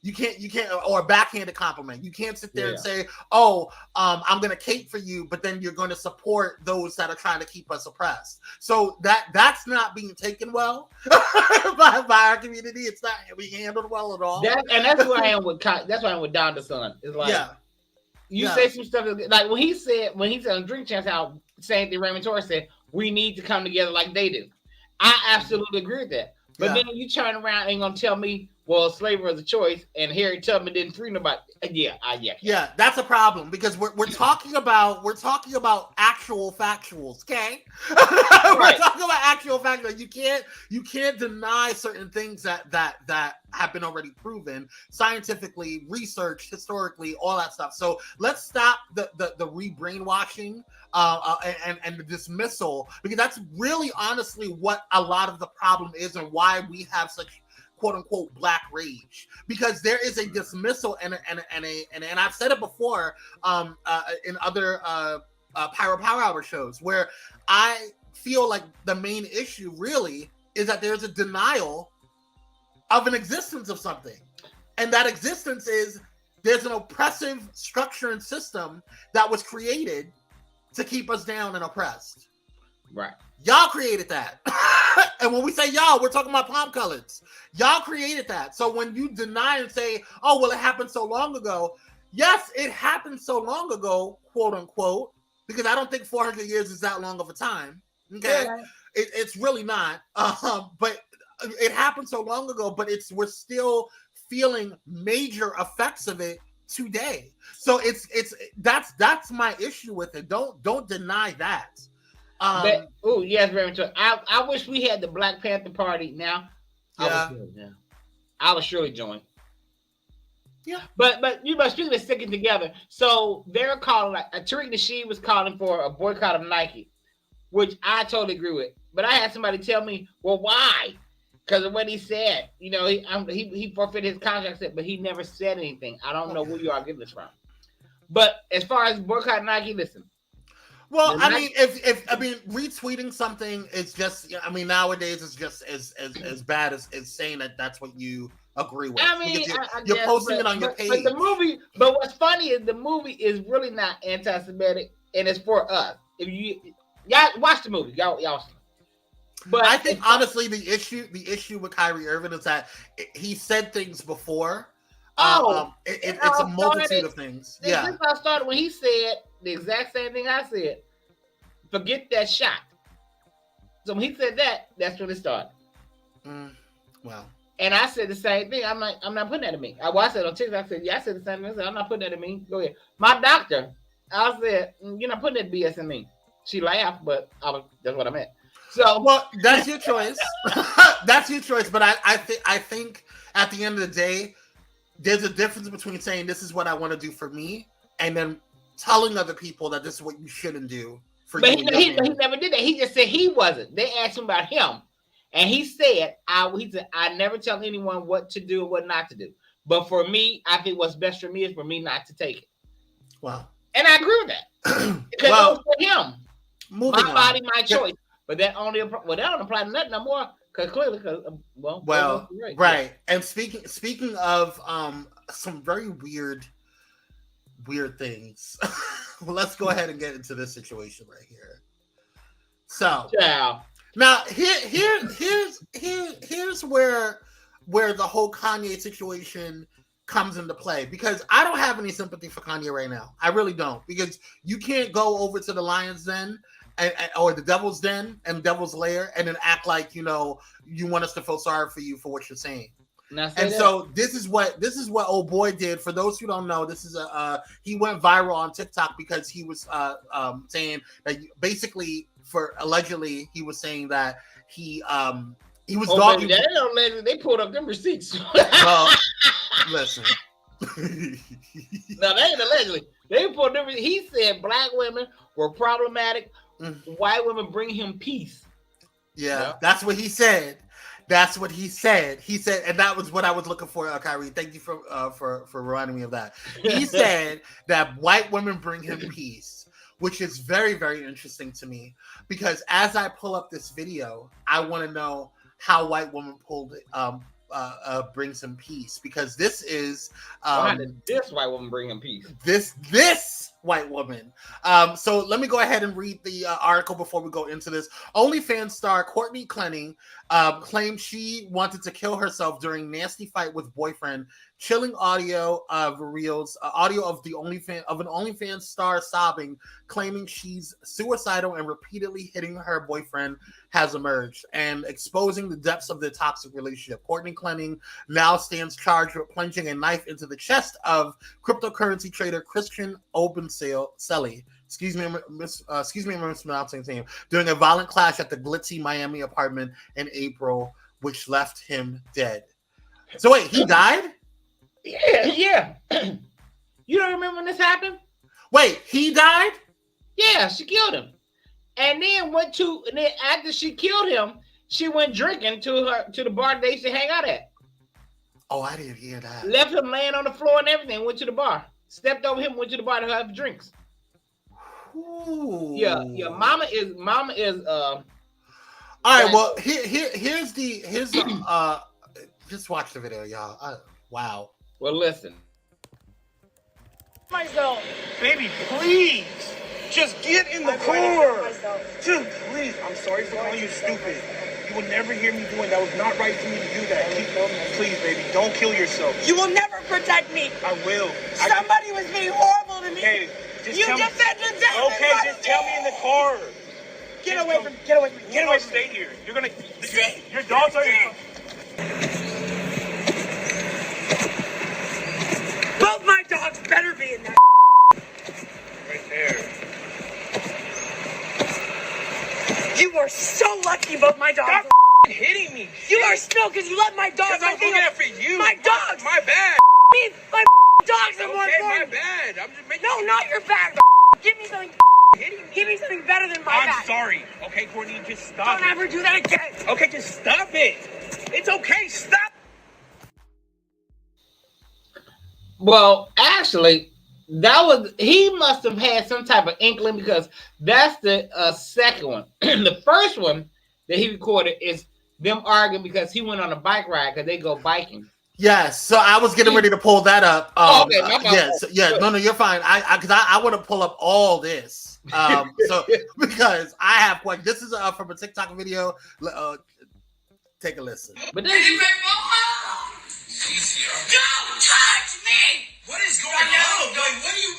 You can't, or a backhanded compliment. You can't sit there and say, I'm going to cape for you, but then you're going to support those that are trying to keep us oppressed. So that's not being taken well by our community. It's not being handled well at all. That's where I am with Don the Son. It's like, you say some stuff, like when he said on Drink Champs, how same thing Raymond Torres said, we need to come together like they do. I absolutely agree with that. But then you turn around and gonna tell me well, slavery was a choice, and Harriet Tubman didn't free nobody. Yeah, that's a problem because we're talking about actual factuals, okay? We're talking about actual factuals. You can't deny certain things that have been already proven scientifically, researched, historically, all that stuff. So let's stop the re-brainwashing and the dismissal, because that's really honestly what a lot of the problem is and why we have such quote unquote black rage, because there is a dismissal and I've said it before in other Pyro Power Hour shows, where I feel like the main issue really is that there's a denial of an existence of something, and that existence is there's an oppressive structure and system that was created to keep us down and oppressed. Right. Y'all created that. And when we say y'all, we're talking about palm colors. Y'all created that. So when you deny and say, oh, well, it happened so long ago. Yes, it happened so long ago, quote unquote, because I don't think 400 years is that long of a time. Okay. Yeah. It's really not. But it happened so long ago, but we're still feeling major effects of it today. So that's my issue with it. Don't deny that. Yes, very much. I wish we had the Black Panther Party now. Yeah. I would surely join. Yeah. But you must speaking of sticking together. So they're calling, like Tariq Nasheed was calling for a boycott of Nike, which I totally agree with. But I had somebody tell me, well, why? Because of what he said. You know, he forfeited his contract, but he never said anything. I don't know where you are getting this from. But as far as boycott Nike, listen. Well, I mean, if retweeting something is just, I mean, nowadays it's just as bad as saying that that's what you agree with. I mean, you're posting it on your page. But what's funny is the movie is really not anti-Semitic, and it's for us. If y'all watch the movie, y'all. But I think honestly, the issue with Kyrie Irving is that he said things before. It's a multitude of things. Yeah, this I started when he said the exact same thing I said. Forget that shot. So when he said that, that's when it started. Well, and I said the same thing. I'm like, I'm not putting that in me. I said on TikTok, I said, yeah, I said the same thing. I said, I'm not putting that in me. Go ahead. My doctor, I said, you're not putting that BS in me. She laughed, but that's what I meant. So, well, that's your choice. That's your choice. But I think at the end of the day, there's a difference between saying this is what I want to do for me and then telling other people that this is what you shouldn't do for you. But he never did that. He just said he wasn't. They asked him about him. And he said, I never tell anyone what to do and what not to do. But for me, I think what's best for me is for me not to take it. Wow. And I agree with that. Because it was for him. My body, my choice. But that don't apply to nothing no more. Because clearly, right. Yeah. And speaking of some very weird things, well, let's go ahead and get into this situation right here. So now here's where the whole Kanye situation comes into play, because I don't have any sympathy for Kanye right now. I really don't, because you can't go over to the Lion's Den or the Devil's Den and Devil's Lair and then act like you want us to feel sorry for you for what you're saying. So this is what old boy did. For those who don't know, this is he went viral on TikTok because he was saying that basically allegedly he was saying that he was dogging. They pulled up them receipts. Well, listen. No, they ain't allegedly. They pulled them. He said black women were problematic. White women bring him peace. Yeah, that's what he said. That's what he said. He said, and that was what I was looking for, Kyrie. Thank you for reminding me of that. He said that white women bring him peace, which is very, very interesting to me, because as I pull up this video, I want to know how white women brings him peace, because this is why did this white woman bring him peace? This white woman. So let me go ahead and read the article before we go into this. OnlyFans star Courtney Clenning claimed she wanted to kill herself during nasty fight with boyfriend. Chilling audio of Reels, audio of an OnlyFans star sobbing, claiming she's suicidal and repeatedly hitting her boyfriend has emerged and exposing the depths of the toxic relationship. Courtney Clenning now stands charged with plunging a knife into the chest of cryptocurrency trader Christian Obenselli. Excuse me, mispronouncing his name. During a violent clash at the glitzy Miami apartment in April, which left him dead. So wait, he died? Yeah. You don't remember when this happened? Wait, he died? Yeah, she killed him. And then after she killed him, she went drinking to the bar they used to hang out at. Oh, I didn't hear that. Left him laying on the floor and everything, went to the bar. Stepped over him, went to the bar to have drinks. Ooh. Yeah. Mama is all right, well, here's the just watch the video, y'all. Wow. Well, listen. Myself. Baby, please. Just get in the car. Just please. I'm sorry for calling you stupid. You will never hear me doing that. It was not right for me to do that. Please, baby, don't kill yourself. You will never protect me. I will. Somebody was being horrible to me. Hey, just you tell just said the death. Okay, just tell me in the car. Get away from me. Get away from me. Stay here. You're gonna. Your dogs are here. Both my dogs better be in that. Right there. You are so lucky both my dogs. Stop hitting me. You are still because you let my dogs. Because I'm looking out for you. My dogs. My bad. My dogs are more Okay, important. my bad. I'm just making. No, not your bad. Give me something. Give me something better than my bad. I'm sorry. Okay, Courtney, just stop. Don't ever do that again. Okay, just stop it. It's okay. Stop. Well, actually, he must have had some type of inkling because that's the second one. The first one that he recorded is them arguing because he went on a bike ride because they go biking. Yes, so I was getting ready to pull that up. Okay, no, you're fine. I want to pull up all this. So because I have questions. This is from a TikTok video. Take a listen. But then Don't touch me! What is going on? Like, are you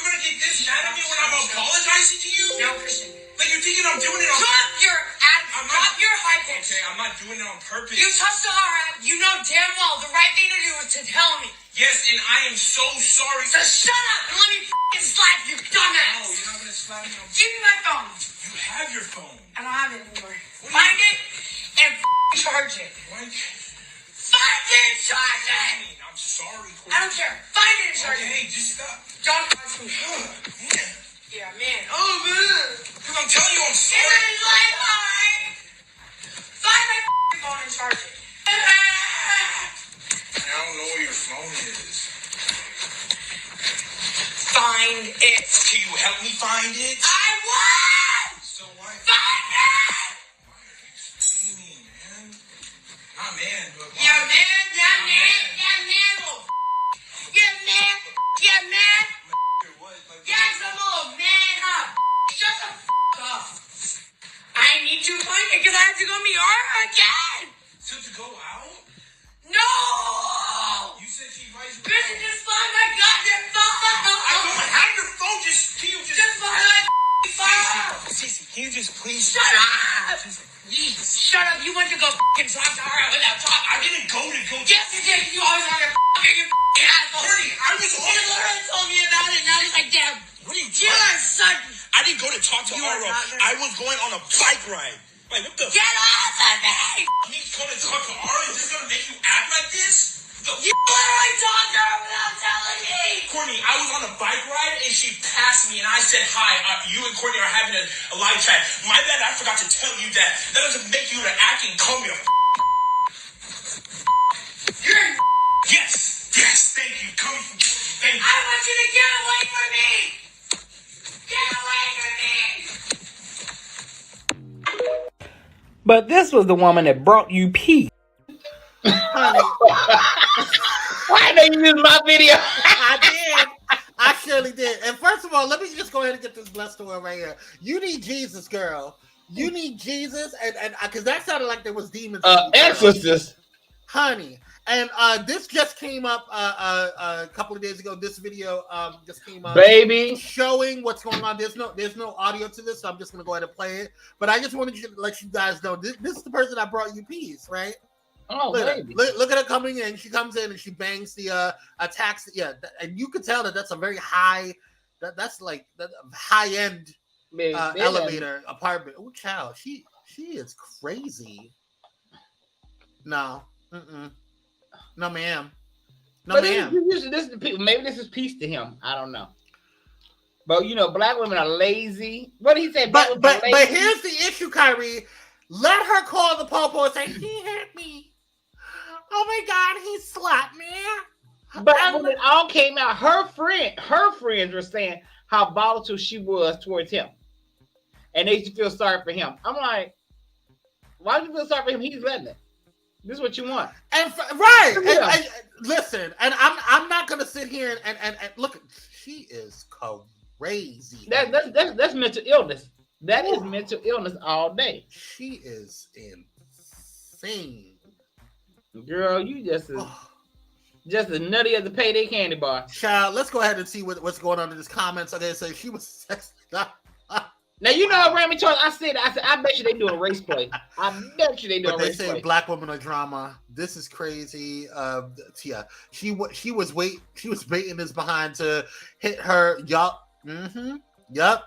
gonna get this mad at me when I'm apologizing to you? No, Christian. Like, you're thinking I'm doing it on Drop your high pitch. Okay, I'm not doing it on purpose. You touched the R. You know damn well the right thing to do is to tell me. Yes, and I am so sorry. So shut up and let me f***ing slap you, dumbass. No, you're not gonna slap me. Give me my phone. You have your phone. I don't have it anymore. Find it and f***ing charge it. What? Find it and charge it. I'm sorry, Courtney. I don't care. Find it and charge Okay, it. just stop. Don't touch me. Man. Yeah, man. Oh, man. Because I'm telling you I'm It sorry. is like mine. Find my f***ing phone and charge it. I don't know where your phone is. Find it. Can you help me find it? I won! So what? Find it! Why are you screaming, man? Not man, but why? Yeah, man. Yeah, man. Yeah, man. Yeah, man. Yeah, man. What? Like, Yeah, some little man, huh? Shut the f*** up. I need to find it because I have to go meet Ara again. So to go out? No! You said she invited you. Christian, just find my goddamn phone. I don't have your phone. Can you just find my f***ing phone. Cece, can you just please Shut up. Shut up. You went to go f***ing talk to Ara without talking. I didn't go. Yes, you did. You always on your f***ing asshole. Bernie, I was You literally told me about it, and I was like, damn. What are you You are such. I didn't go to talk to You are Ara. not there. I was going on a bike ride. Like, what the Get off of me. He's going to talk to Ara? Is this going to make you act like this? You literally talked to her without telling me. Courtney, I was on a bike ride and she passed me and I said, hi, you and Courtney are having a live chat. My bad, I forgot to tell you that. That doesn't make you to act and call me a You're a Yes, thank you. Coming from Georgia, thank you. I want you to get away from me. Get away from me. But this was the woman that brought you peace. Honey, Why did you use my video? I did. I surely did. And first of of all, let me just go ahead and get this blessed one right here. You need Jesus, girl. You need Jesus, and because that sounded like there was demons. Exorcist, honey. And this just came up a couple of days ago. This video just came up, baby, showing what's going on. There's no audio to this, so I'm just gonna go ahead and play it. But I just wanted to let you guys know this is the person that brought you peace, right? Oh, baby. Look at her coming in. She comes in and she bangs the attacks. Yeah, and you could tell that that's a very high. That's like high end elevator apartment. Oh, child, she is crazy. No, no, ma'am. No, but ma'am. Maybe this is peace to him. I don't know. But you know, black women are lazy. What did he say? But here's the issue, Kyrie. Let her call the popo and say he hit me. Oh my God, he slapped me. But when it all came out, her friends were saying how volatile she was towards him, and they used to feel sorry for him. I'm like, why do you feel sorry for him? He's letting it. This is what you want, and right. And listen, and I'm not gonna sit here and look. She is crazy. That's mental illness. That is mental illness all day. She is insane, girl. You just as nutty as a payday candy bar. Child, let's go ahead and see what's going on in this comments. Okay, so she was sexy. Now you know, Rami Charles. I said, I bet you they doing race play. I bet you they doing race play. They say black women are drama. This is crazy. Yeah, she was baiting this behind to hit her. Yup. Yep.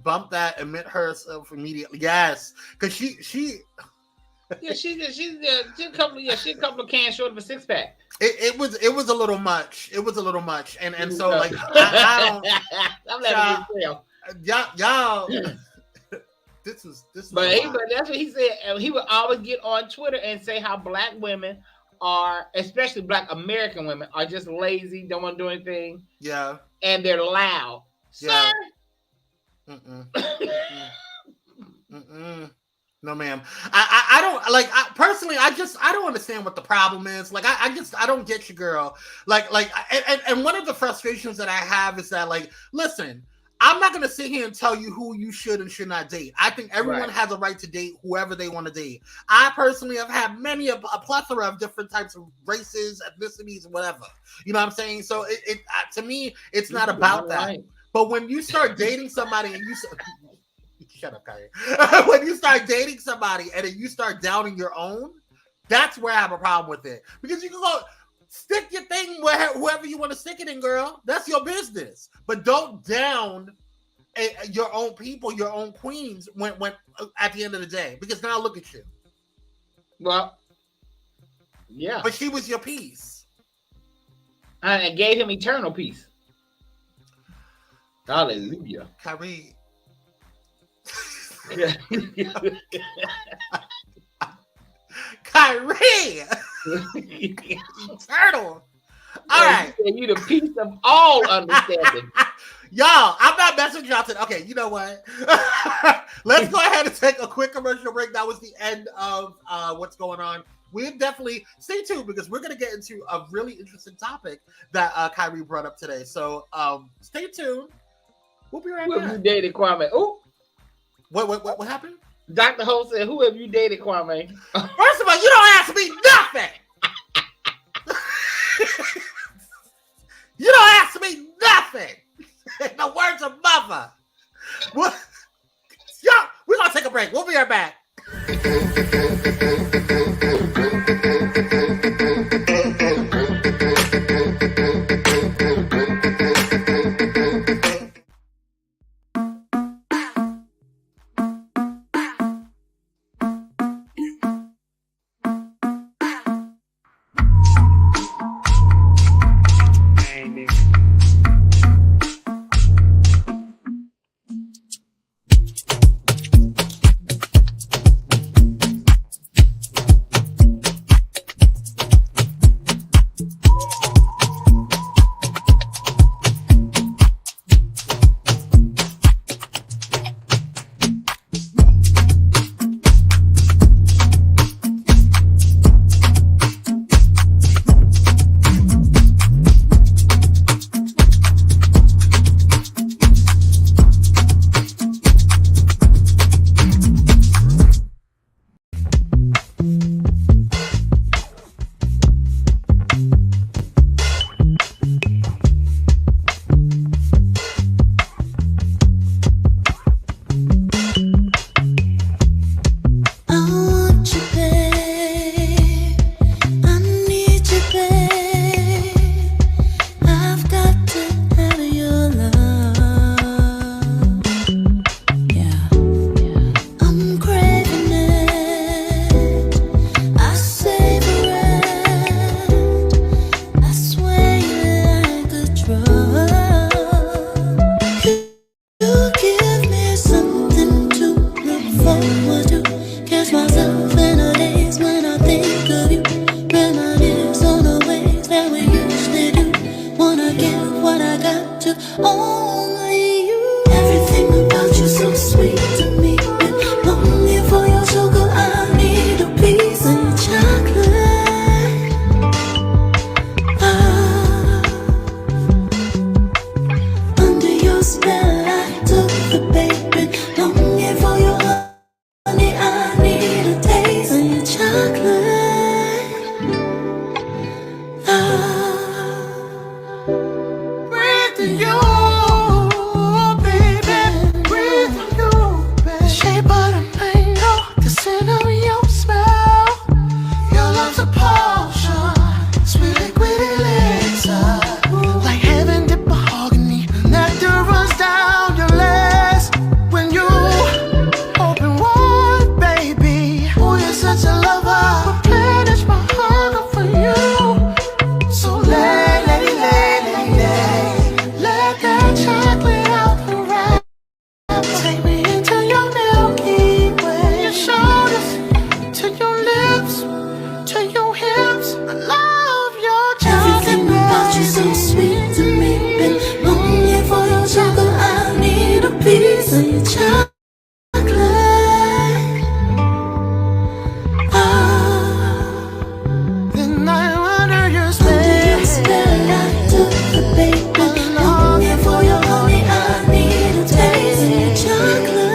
Bump that. Admit herself immediately. Yes, because she. Yeah, she's a couple of cans short of a six pack. It was a little much. It was a little much, and so like I don't. I'm letting you tell. Y'all. This was. But that's what he said. He would always get on Twitter and say how black women are, especially black American women, are just lazy, don't want to do anything. Yeah. And they're loud. Yeah. Sir. No, ma'am. I don't like. Personally, I don't understand what the problem is. Like, I don't get you, girl. And one of the frustrations that I have is that, like, listen, I'm not going to sit here and tell you who you should and should not date. I think everyone has a right to date whoever they want to date. I personally have had many a plethora of different types of races, ethnicities, whatever. You know what I'm saying? So it to me, it's not about that. But when you start dating somebody and you shut up, Kyrie. When you start dating somebody and then you start doubting your own, that's where I have a problem with it. Because you can go stick your thing wherever you want to stick it in, girl. That's your business. But don't down your own people, your own queens when at the end of the day. Because now look at you. Well, yeah. But she was your peace. And gave him eternal peace. Hallelujah. Kyrie. Kyrie. Eternal. All right. You the piece of all understanding. Y'all, I'm not messing y'all today. Okay, you know what? Let's go ahead and take a quick commercial break. That was the end of what's going on. We'll definitely stay tuned because we're going to get into a really interesting topic that Kyrie brought up today. So stay tuned. We'll be right back. Who have you dated, Kwame? Oh, what happened? Dr. Ho said, "Who have you dated, Kwame?" First of all, you don't ask me nothing. You don't ask me nothing. In the words of mother. What? Yo, we're gonna take a break. We'll be right back. only you. Everything about you so sweet to me. Been longing for your sugar, I need a piece of your chocolate. Under your spell I took the baby. Longing for your honey, I need a taste of your chocolate. Breathe in you, baby. Breathe in you, baby. Shape of the mango, the scent of your smell. Your love's a potion, sweet liquid elixir. Like heaven dip mahogany, nectar runs down your legs. When you open wide, baby. Oh, you're such a lover. Replenish my hunger for you. So let that chocolate out the wrap. Take me into your Milky Way. Your shoulders to your lips, to your hips. I love your chocolate. Everything about you so sweet to me. Been longing for your sugar. I need a piece of your chocolate. Then I under your spell. Under your spell, I took the baby. Longing for your honey, I need a taste of your chocolate.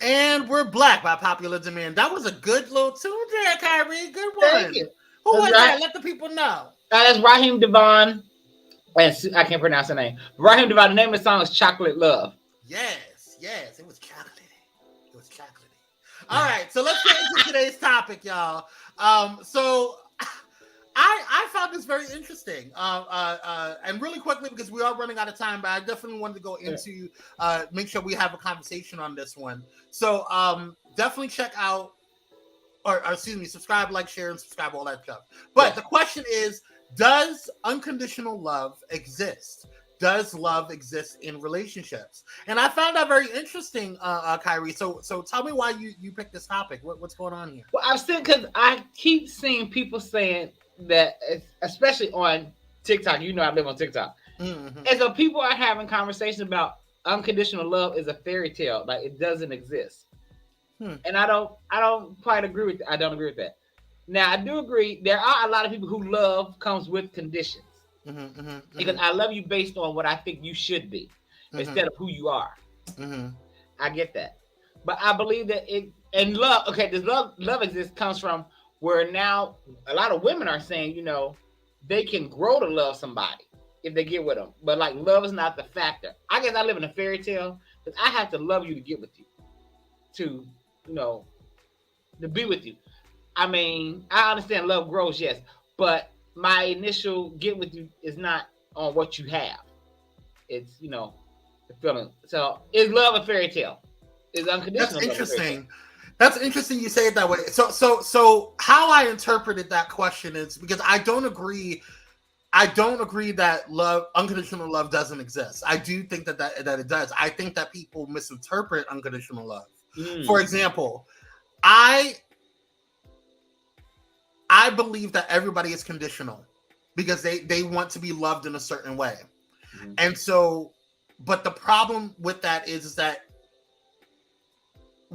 And we're black by popular demand. That was a good little tune there, Kyrie. Good one. Thank you. Who was That's right. that? Let the people know. That's Raheem Devon. And I can't pronounce her name. Raheem Devon. The name of the song is Chocolate Love. Yes. It was chocolatey. All right, so let's get into today's topic, y'all. So I found this very interesting. And really quickly, because we are running out of time, but I definitely wanted to go into make sure we have a conversation on this one. So definitely check out, or excuse me, subscribe, like, share, and subscribe, all that stuff. But the question is, does unconditional love exist? Does love exist in relationships? And I found that very interesting, Kyrie. So tell me why you picked this topic. What's going on here? Well, I've seen, because I keep seeing people saying that, especially on TikTok. You know, I live on TikTok, and so people are having conversations about unconditional love is a fairy tale, like it doesn't exist. And I don't quite agree with that. I don't agree with that. Now, I do agree there are a lot of people who love comes with conditions. Because I love you based on what I think you should be instead of who you are. I get that. But I believe that and love, okay, this love exists comes from where now a lot of women are saying, you know, they can grow to love somebody if they get with them. But like, love is not the factor. I guess I live in a fairy tale because I have to love you to get with you, to, you know, to be with you. I mean, I understand love grows, yes, but my initial get with you is not on what you have. It's, you know, the feeling. So is love a fairy tale? Is unconditional? That's interesting. That's interesting you say it that way. So how I interpreted that question is because I don't agree that unconditional love doesn't exist. I do think that it does. I think that people misinterpret unconditional love. For example, I believe that everybody is conditional because they want to be loved in a certain way. And so, but the problem with that is that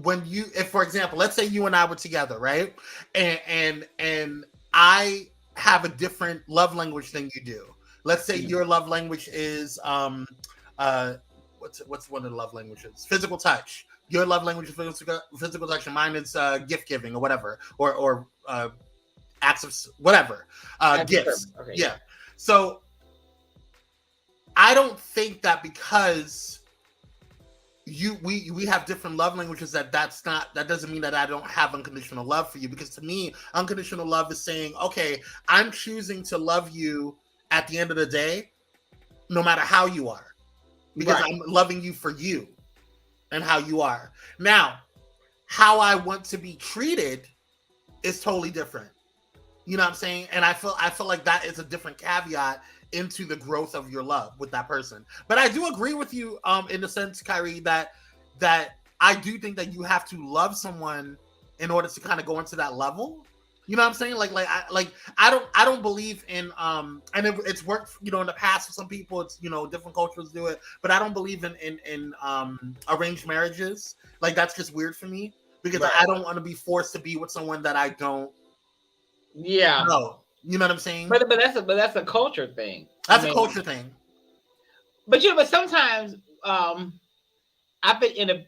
if for example, let's say you and I were together, right? And I have a different love language than you do. Let's say your love language is what's one of the love languages? Physical touch. Your love language is physical touch, and mine is gift giving or whatever, or acts of whatever, gifts. Okay. Yeah. So I don't think that because we have different love languages. That doesn't mean that I don't have unconditional love for you, because to me, unconditional love is saying, okay, I'm choosing to love you at the end of the day, no matter how you are, because I'm loving you for you and how you are. Now, how I want to be treated is totally different. You know what I'm saying? And I feel like that is a different caveat into the growth of your love with that person. But I do agree with you in the sense, Kyrie, that I do think that you have to love someone in order to kind of go into that level. You know what I'm saying? I don't believe in and it's worked, you know, in the past for some people. It's, you know, different cultures do it, but I don't believe in arranged marriages. Like, that's just weird for me, because I don't want to be forced to be with someone that I don't know. You know what I'm saying? But that's a culture thing. That's a culture thing. But but sometimes I think Raymond,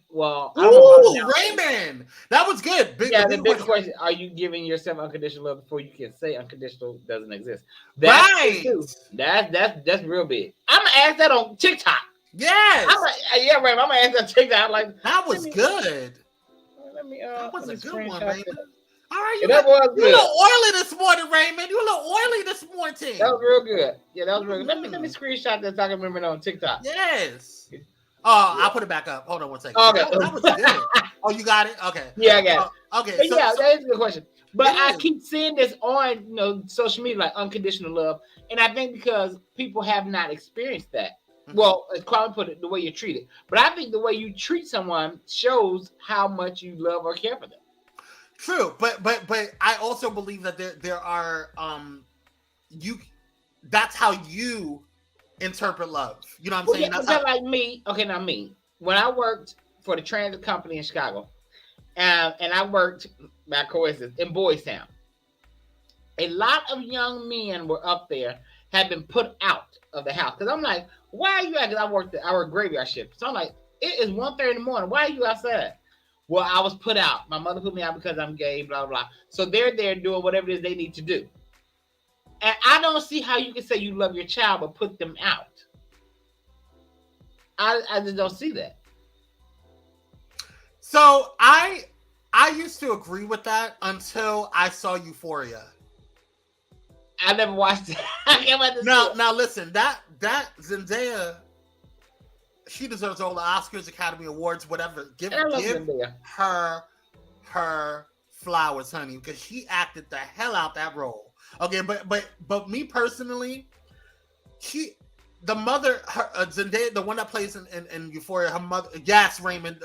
that was good. The big question: are you giving yourself unconditional love before you can say unconditional doesn't exist? Right. That's real big. I'm gonna ask that on TikTok. Yes. I'm gonna ask that on TikTok. Like, that was good. Let me. That was a good one, Raymond. All right, you a little oily this morning, Raymond. You a little oily this morning. That was real good. Yeah, that was real good. Let me screenshot this so I can remember it on TikTok. Yes. Oh, I'll put it back up. Hold on one second. Okay. That was good. Oh, you got it? Okay. Yeah, I got it. Okay. But that is a good question. But I keep seeing this on, you know, social media, like unconditional love. And I think because people have not experienced that. Mm-hmm. Well, as Kwame put it, the way you're treated. But I think the way you treat someone shows how much you love or care for them. True, but I also believe that there are that's how you interpret love. You know what I'm saying? That's like me. Okay, now me. When I worked for the transit company in Chicago, and I worked by coincidence in Boys Town, a lot of young men were up there, had been put out of the house. Because I'm like, why are you out? Because I work graveyard shift. So I'm like, it is 1:30 in the morning. Why are you outside? Well, I was put out. My mother put me out because I'm gay, blah, blah. So they're there doing whatever it is they need to do. And I don't see how you can say you love your child but put them out. I just don't see that. So I used to agree with that until I saw Euphoria. I never watched it. Now listen, that Zendaya, she deserves all the Oscars, Academy Awards, whatever. Give her flowers, honey, because she acted the hell out that role. Okay, but me personally, the mother, Zendaya, the one that plays in Euphoria, her mother. Yes, Raymond,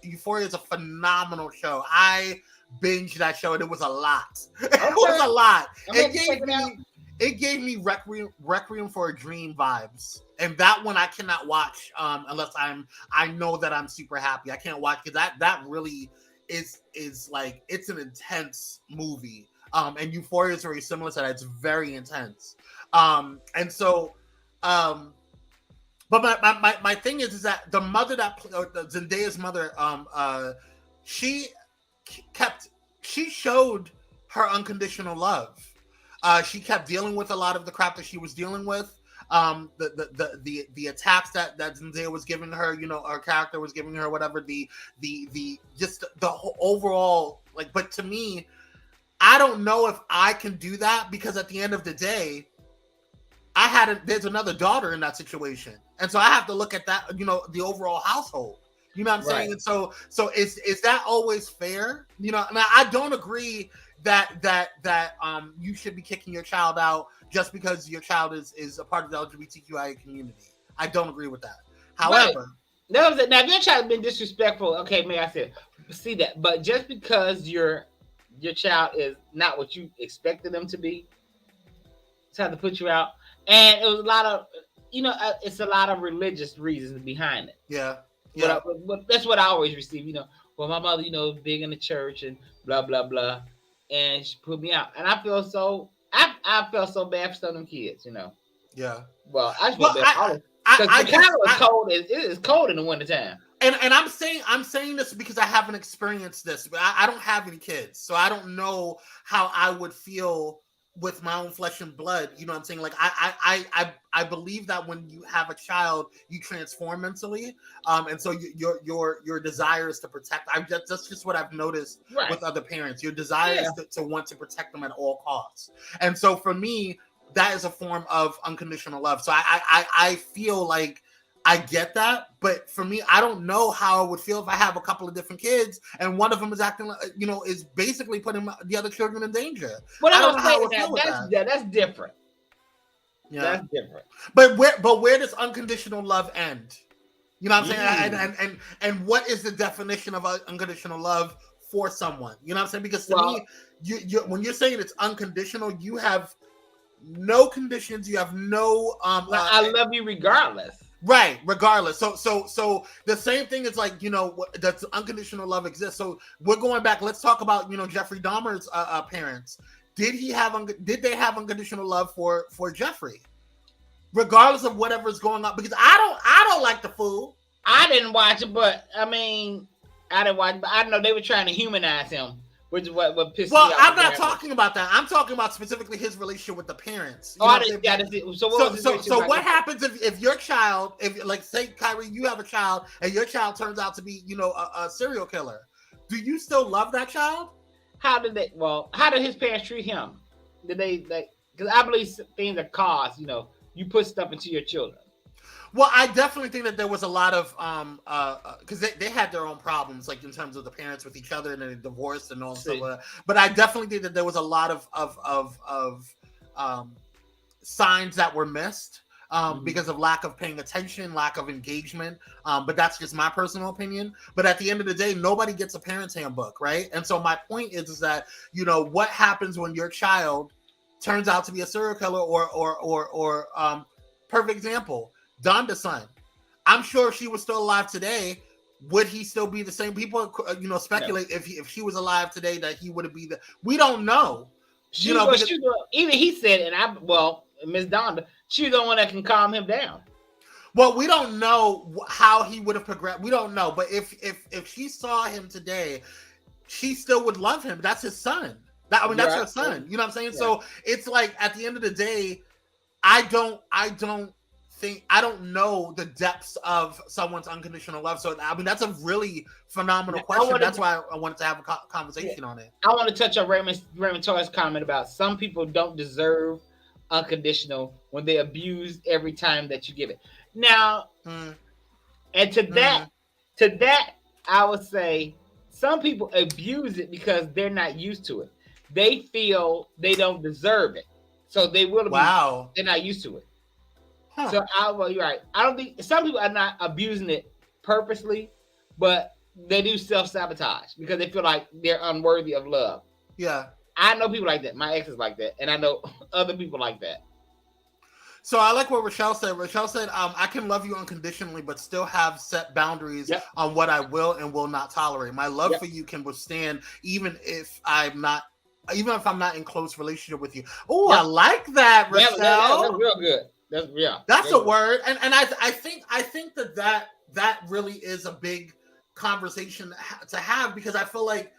Euphoria is a phenomenal show. I binged that show, and it was a lot. It was a lot. It gave me Requiem for a Dream vibes, and that one I cannot watch unless I know that I'm super happy. I can't watch because that really is like, it's an intense movie. And Euphoria is very similar to that. It's very intense. And so, but my thing is that the mother Zendaya's mother, she showed her unconditional love. She kept dealing with a lot of the crap that she was dealing with. The attacks that Zendaya was giving her, you know, her character was giving her, whatever, the whole overall, like, but to me, I don't know if I can do that, because at the end of the day, there's another daughter in that situation. And so I have to look at that, you know, the overall household. You know what I'm saying? And so is that always fair? You know, now I don't agree that you should be kicking your child out just because your child is a part of the LGBTQIA community. I don't agree with that. However, now if your child has been disrespectful, okay, may I see that. But just because your child is not what you expected them to be, it's had to put you out. And it was a lot of, you know, it's a lot of religious reasons behind it. Yeah. But that's what I always receive, you know. Well, my mother, you know, big in the church and blah, blah, blah. And she put me out. And I feel so, I felt so bad for some of them kids, you know. Yeah. Well, I just feel bad. Because Chicago is cold. It is cold in the wintertime. And I'm saying this because I haven't experienced this. I don't have any kids, so I don't know how I would feel with my own flesh and blood. You know what I'm saying? Like I believe that when you have a child, you transform mentally, and so your desire is to protect. That's just what I've noticed with other parents. Your desire is to want to protect them at all costs, and so for me, that is a form of unconditional love. So I feel like I get that, but for me, I don't know how I would feel if I have a couple of different kids and one of them is acting, is basically putting the other children in danger. Well, I don't know how I saying would feel with that. That's different. Yeah, that's different. But where does unconditional love end? You know what I'm saying? And what is the definition of unconditional love for someone? You know what I'm saying? Because to me, you when you're saying it's unconditional, you have no conditions. You have no. I love you regardless. Right, regardless. So the same thing is like, that unconditional love exists. So we're going back. Let's talk about Jeffrey Dahmer's parents. Did they have unconditional love for Jeffrey, regardless of whatever's going on? Because I don't like the fool. I didn't watch it, but I didn't watch it, but I know they were trying to humanize him. Which is what pissed me off. Well, I'm not talking about that. I'm talking about specifically his relationship with the parents. So what happens if your child, like say Kyrie, you have a child and your child turns out to be, a serial killer? Do you still love that child? How did his parents treat him? Did they because I believe things are caused, you put stuff into your children. Well, I definitely think that there was a lot of because they had their own problems, like in terms of the parents with each other and then they divorced and all stuff. But I definitely think that there was a lot of signs that were missed because of lack of paying attention, lack of engagement. But that's just my personal opinion. But at the end of the day, nobody gets a parent's handbook, right? And so my point is that what happens when your child turns out to be a serial killer or perfect example. Donda's son. I'm sure if she was still alive today, would he still be the same? People, speculate if she was alive today that he would be we don't know. Even he said, Miss Donda, she's the one that can calm him down. Well, we don't know how he would have progressed. We don't know, but if she saw him today, she still would love him. That's his son. That's her son. You know what I'm saying? Yeah. So it's like at the end of the day, I don't know the depths of someone's unconditional love. So that's a really phenomenal question. That's why I wanted to have a conversation on it. I want to touch on Raymond Torres' comment about some people don't deserve unconditional when they abuse every time that you give it. Now, and to that, I would say some people abuse it because they're not used to it. They feel they don't deserve it, so they will abuse it. They're not used to it. Huh. So you're right. I don't think some people are not abusing it purposely, but they do self-sabotage because they feel like they're unworthy of love. Yeah. I know people like that. My ex is like that, and I know other people like that. So I like what Rochelle said. Rochelle said, I can love you unconditionally, but still have set boundaries on what I will and will not tolerate. My love for you can withstand even if I'm not in close relationship with you. Oh, I like that, Rochelle. That's real good. That's a word, and I think that really is a big conversation to have, because I feel like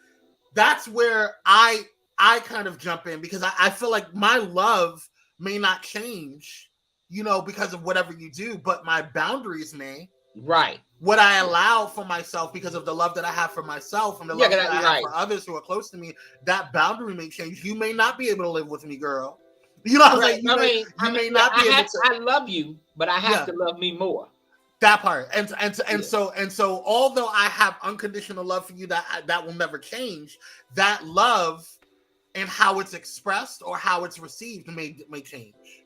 that's where I kind of jump in, because I feel like my love may not change, because of whatever you do, but my boundaries may. Right. What I allow for myself because of the love that I have for myself and the love that I have for others who are close to me, that boundary may change. You may not be able to live with me, girl. You know what I'm saying? You may not be able to. I love you, but I have to love me more. That part, and so, although I have unconditional love for you, that will never change. That love and how it's expressed or how it's received may change.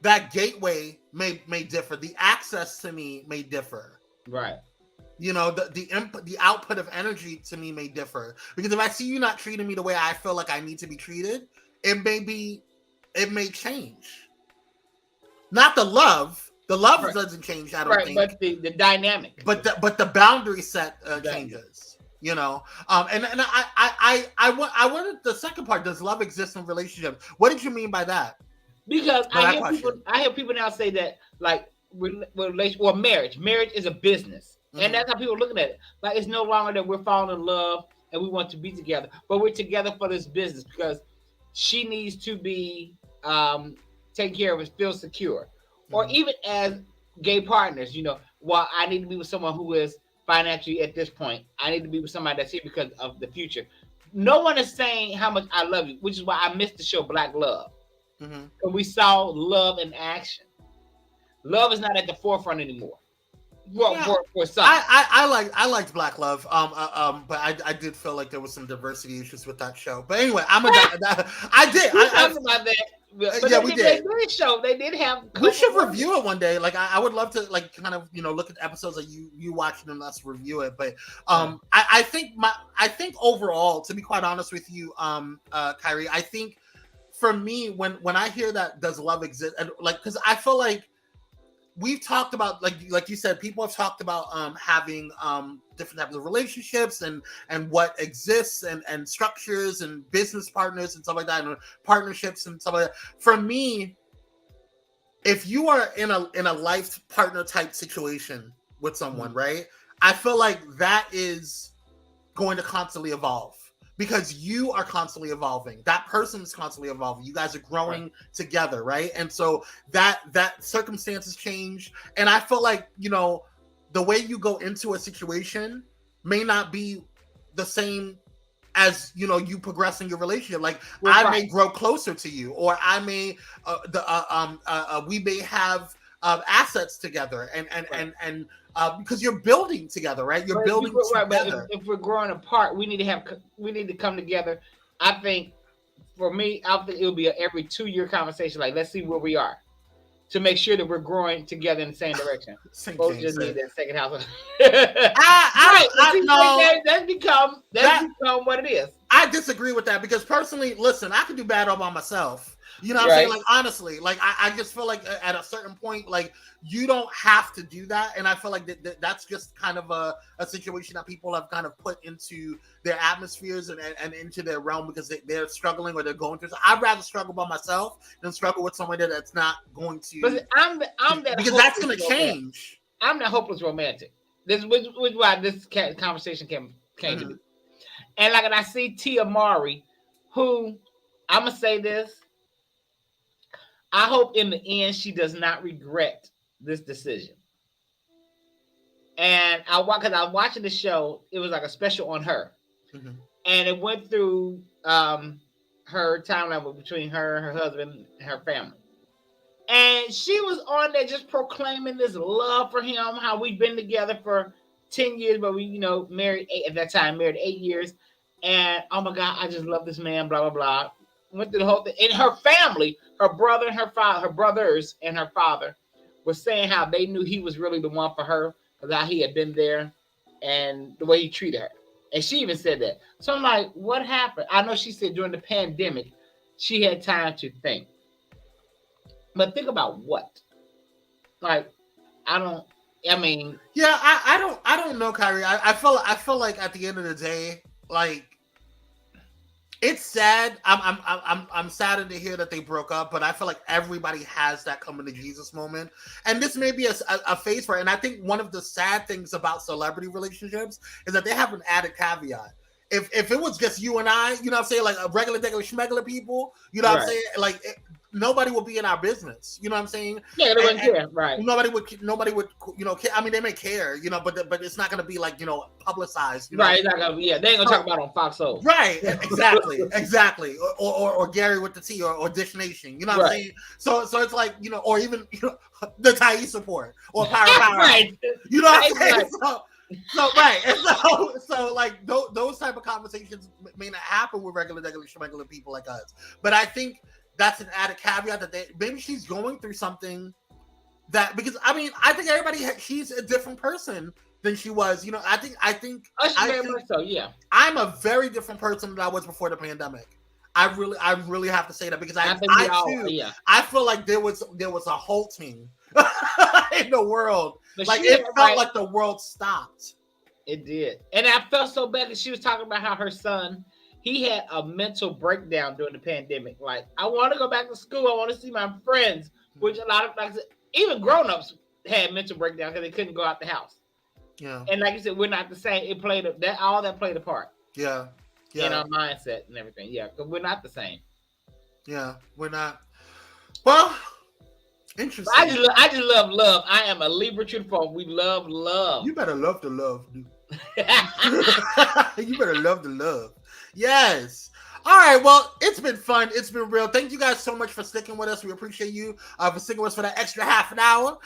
That gateway may differ. The access to me may differ. Right. The output of energy to me may differ, because if I see you not treating me the way I feel like I need to be treated, it may change. Not the love. The love doesn't change, I don't think. But the dynamic. But the boundary set changes. And I wanted the second part. Does love exist in relationships? What did you mean by that? Because I hear people now say that, like, marriage is a business, and that's how people are looking at it. Like, it's no longer that we're falling in love and we want to be together, but we're together for this business, because she needs to be taken care of and feel secure. Or even as gay partners, while I need to be with someone who is financially at this point, I need to be with somebody that's here because of the future. No one is saying how much I love you, which is why I missed the show Black Love. Because we saw love in action. Love is not at the forefront anymore. Well, for some. I liked Black Love. But I did feel like there was some diversity issues with that show. But anyway, I did. We talked about that. But yeah, we did. They did show. They did have. We should review it one day. Like I would love to kind of look at the episodes that you watching and us review it. But I think overall, to be quite honest with you, Kyrie, I think for me when I hear that does love exist, and because I feel like we've talked about like you said, people have talked about having different types of relationships and what exists and structures and business partners and stuff like that and partnerships and stuff like that. For me, if you are in a life partner type situation with someone, right? I feel like that is going to constantly evolve. Because you are constantly evolving. That person is constantly evolving. You guys are growing together, right? And so that circumstances change. And I feel like, the way you go into a situation may not be the same as, you progress in your relationship. Like I may grow closer to you, or I may, we may have assets together and because you're building together, right? You're building together. If we're growing apart, we need to come together. I think for me, I think it'll be an every 2-year conversation. Like, let's see where we are to make sure that we're growing together in the same direction. Both just need that second house. That's become what it is. I disagree with that because personally, listen, I can do bad all by myself. You know what I'm saying? Like, honestly, like I just feel like at a certain point, like you don't have to do that. And I feel like that's just kind of a situation that people have kind of put into their atmospheres and into their realm because they're struggling or they're going through. So I'd rather struggle by myself than struggle with somebody that's not going to. But I'm that because that's going to change. I'm that hopeless romantic. This which why this conversation came to me. And like, I see Tia Mowry, who I'm gonna say this. I hope in the end she does not regret this decision. And because I was watching the show, it was like a special on her, and it went through her timeline between her, her husband, and her family. And she was on there just proclaiming this love for him, how we've been together for 10 years, but we, married 8 years. And oh my God, I just love this man, blah, blah, blah. Went through the whole thing. And her family, her brother and her father, her brothers and her father were saying how they knew he was really the one for her because how he had been there and the way he treated her. And she even said that. So I'm like, what happened? I know she said during the pandemic, she had time to think. But think about what? Like, I don't know, Kyrie. I feel like at the end of the day, like, it's sad. I'm saddened to hear that they broke up, but I feel like everybody has that coming to Jesus moment. And this may be a phase for it. And I think one of the sad things about celebrity relationships is that they have an added caveat. If it was just you and I, you know what I'm saying, like a regular schmegular people, you know what I'm saying, like nobody would be in our business. You know what I'm saying? Yeah, they wouldn't care, right? Nobody would, care. I mean, they may care, but it's not going to be like, publicized. Right? They ain't gonna talk about it on Fox Soul. Right? Exactly. Or Gary with the T or Dish Nation. You know what I'm saying? So it's like or even the Thais support or Pyro Power Hour. Right? You know what I'm saying? Right. So like those type of conversations may not happen with regular people like us. But I think that's an added caveat that maybe she's going through something that, because I think everybody she's a different person than she was. I think so. Yeah, I'm a very different person than I was before the pandemic. I really have to say that because I feel like there was a halting in the world. But like it felt like the world stopped. It did. And I felt so bad because she was talking about how her son, he had a mental breakdown during the pandemic. Like, I want to go back to school. I want to see my friends, which a lot of, like I said, even grown-ups had mental breakdown because they couldn't go out the house. Yeah. And like you said, we're not the same. It played all that played a part. Yeah. In our mindset and everything. Yeah, because we're not the same. Yeah, we're not. Well, interesting. I just love love. I am a Libra to the phone. We love love. You better love the love, dude. You better love the love. Yes. All right. Well, it's been fun. It's been real. Thank you guys so much for sticking with us. We appreciate you for sticking with us for that extra half an hour.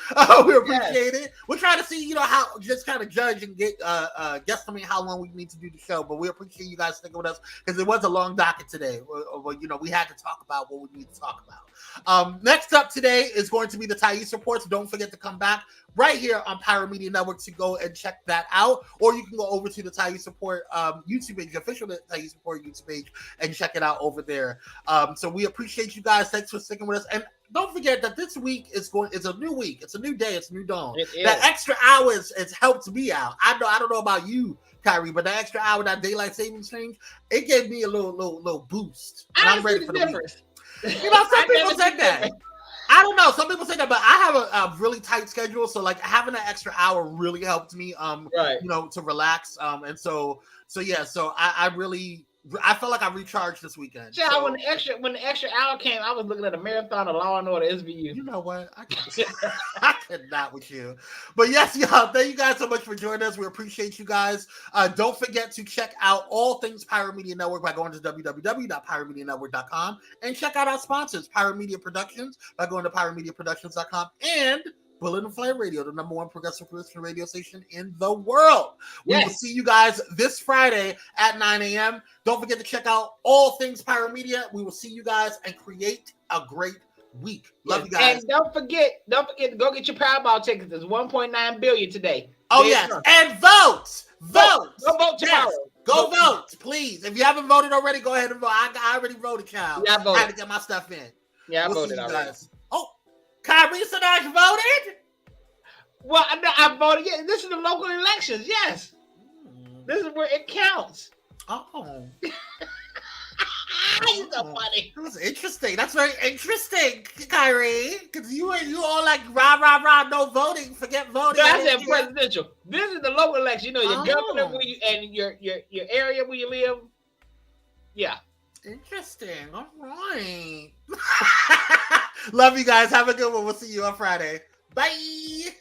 We appreciate it. We're trying to see, how just kind of judge and get guesstimate how long we need to do the show. But we appreciate you guys sticking with us because it was a long docket today. We had to talk about what we need to talk about. Next up today is going to be the Thais reports. Don't forget to come back right here on Pyro Media Network to go and check that out. Or you can go over to the Thais Report YouTube page, the official Thais Report YouTube page, and check it out over there. So we appreciate you guys. Thanks for sticking with us. And don't forget that this week is a new week. It's a new day. It's a new dawn. That extra hours has helped me out. I don't know about you, Kyrie, but that extra hour, that daylight savings change, it gave me a little boost. And I'm ready for the week. Some people said that. I don't know. Some people say that, but I have a really tight schedule, so like having that extra hour really helped me. To relax. And so I felt like I recharged this weekend. Yeah, when the extra hour came, I was looking at a marathon of Law and Order SVU. You know what? I cannot with you. But yes, y'all, thank you guys so much for joining us. We appreciate you guys. Don't forget to check out all things Pyro Media Network by going to www.pyromedianetwork.com and check out our sponsors, Pyro Media Productions, by going to pyromediaproductions.com and Bullet and Flame Radio, the number one progressive Christian radio station in the world. We will see you guys this Friday at 9 a.m. Don't forget to check out all things Pyro Media. We will see you guys and create a great week. Love you guys. And don't forget to go get your Powerball tickets. There's 1.9 billion today. Oh, yes. And vote. Go vote tomorrow. Go vote, please. If you haven't voted already, go ahead and vote. I already voted, child. Yeah, I voted. I had to get my stuff in. Yeah, I voted already. Oh, Kyrie Sinaj voted? Well, I voted. Yeah, this is the local elections. Yes. This is where it counts. Oh. You're so funny. That was interesting. That's very interesting, Kyrie. Because you all like rah, no voting, forget voting. No, I said presidential. This is the local election. Your governor where you, and your area where you live. Yeah. Interesting. All right. Love you guys. Have a good one. We'll see you on Friday. Bye.